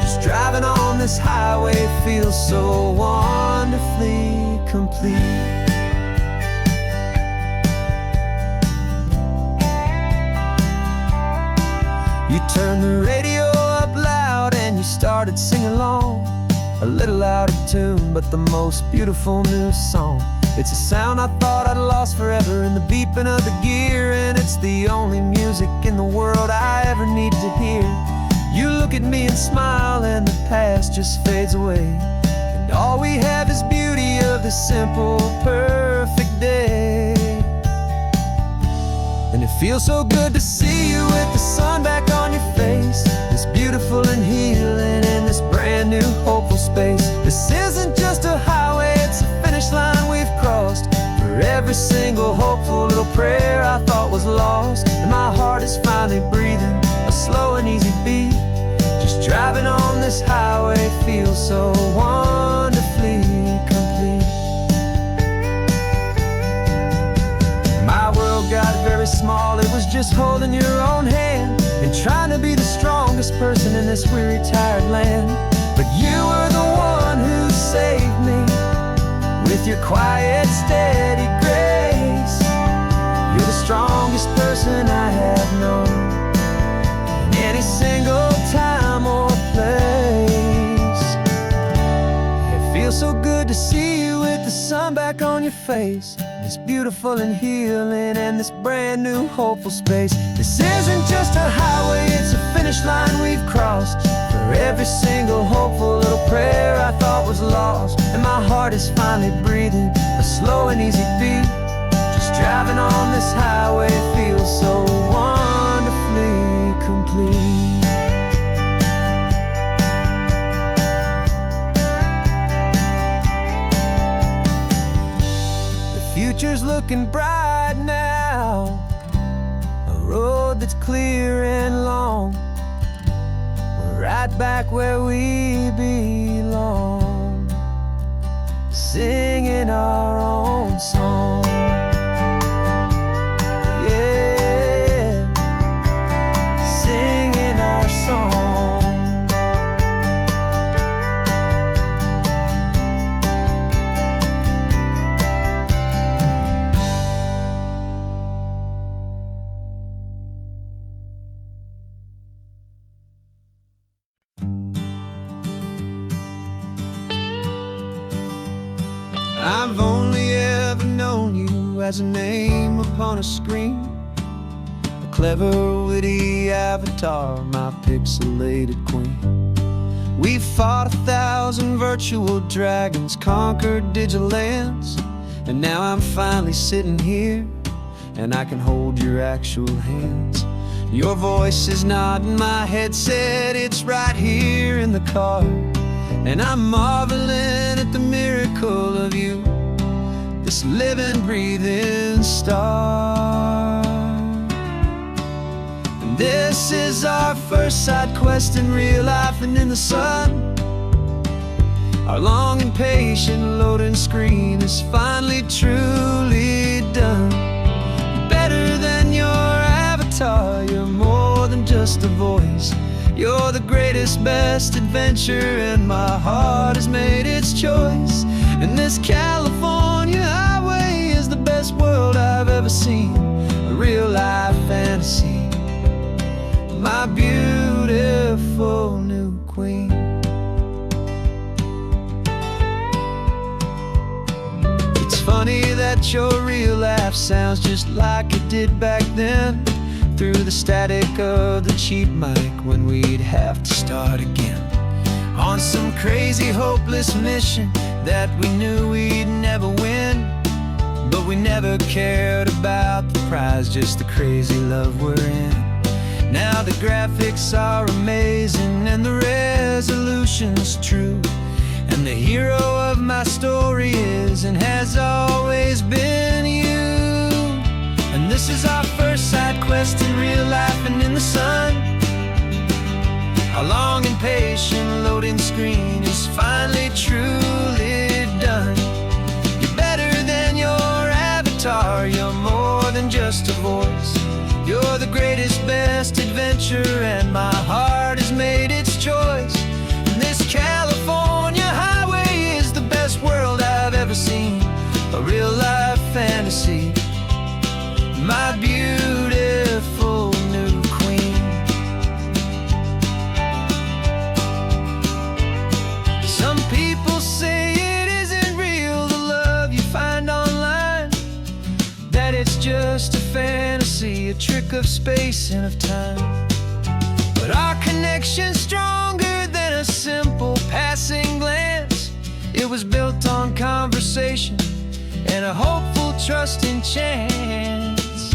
Just driving on this highway feels so wonderfully complete. You turned the radio up loud and you started singing along, a little out of tune, but the most beautiful new song. It's a sound I thought I'd lost forever in the beeping of the gear, and it's the only music in the world I ever need to hear. You look at me and smile, and the past just fades away, and all we have is beauty of this simple, perfect day. And it feels so good to see you with the sun back on your face, this beautiful and healing in this brand new hopeful space. This isn't just a highway, it's a finish line we've crossed. For every single hopeful little prayer I thought was lost, and my heart is finally breathing a slow and easy beat. Just driving on this highway feels so wonderfully complete. My world got very small, it was just holding your own hand and trying to be the strongest person in this weary, tired land. But you were the one who saved me with your quiet, steady grace. You're the strongest person I have known in any single time or place. It feels so good to see you with the sun back on your face, this beautiful and healing and this brand new hopeful space. This isn't just a highway, it's a finish line we've crossed. For every single hopeful little prayer I thought was lost, and my heart is finally breathing a slow and easy beat. Just driving on this highway feels so wonderfully complete. Future's looking bright now, a road that's clear and long. We're right back where we belong, singing our own song. Yeah, singing our song. I've only ever known you as a name upon a screen, a clever, witty avatar, my pixelated queen. We fought 1,000 virtual dragons, conquered digital lands, and now I'm finally sitting here, and I can hold your actual hands. Your voice is not in my headset, it's right here in the car, and I'm marveling at the miracle of you, this living, breathing star. This is our first side quest in real life and in the sun. Our long and patient loading screen is finally truly done. Better than your avatar, you're more than just a voice. You're the greatest, best adventure, and my heart has made its choice. And this California highway is the best world I've ever seen. A real life fantasy, my beautiful new queen. It's funny that your real life sounds just like it did back then, through the static of the cheap mic when we'd have to start again, on some crazy hopeless mission that we knew we'd never win. But we never cared about the prize, just the crazy love we're in. Now the graphics are amazing and the resolution's true, and the hero of my story is and has always been you. And this is our first side quest in real life and in the sun. Our long and patient loading screen is finally truly done. You're better than your avatar, you're more than just a voice. You're the greatest, best adventure, and my heart has made its choice. And this California highway is the best world I've ever seen. A real life fantasy, my beautiful new queen. Some people say it isn't real, the love you find online, that it's just a fantasy, a trick of space and of time. But our connection's stronger than a simple passing glance. It was built on conversation and a hopeful, trusting chance.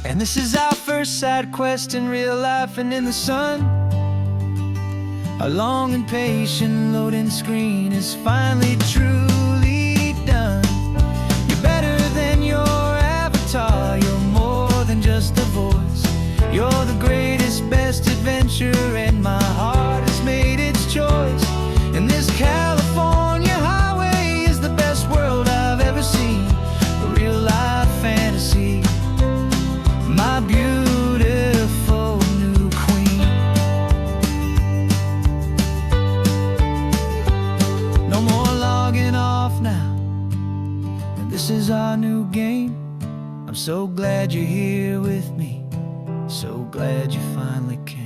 And this is our first side quest in real life and in the sun. Our long and patient loading screen is finally truly done. You're better than your avatar, you're more than just a voice. You're the greatest, best adventure, and my heart has made its choice. And this California highway is the best world I've ever seen. A real life fantasy, my beautiful new queen. No more logging off now, and this is our new game. I'm so glad you're here with me, so glad you finally came.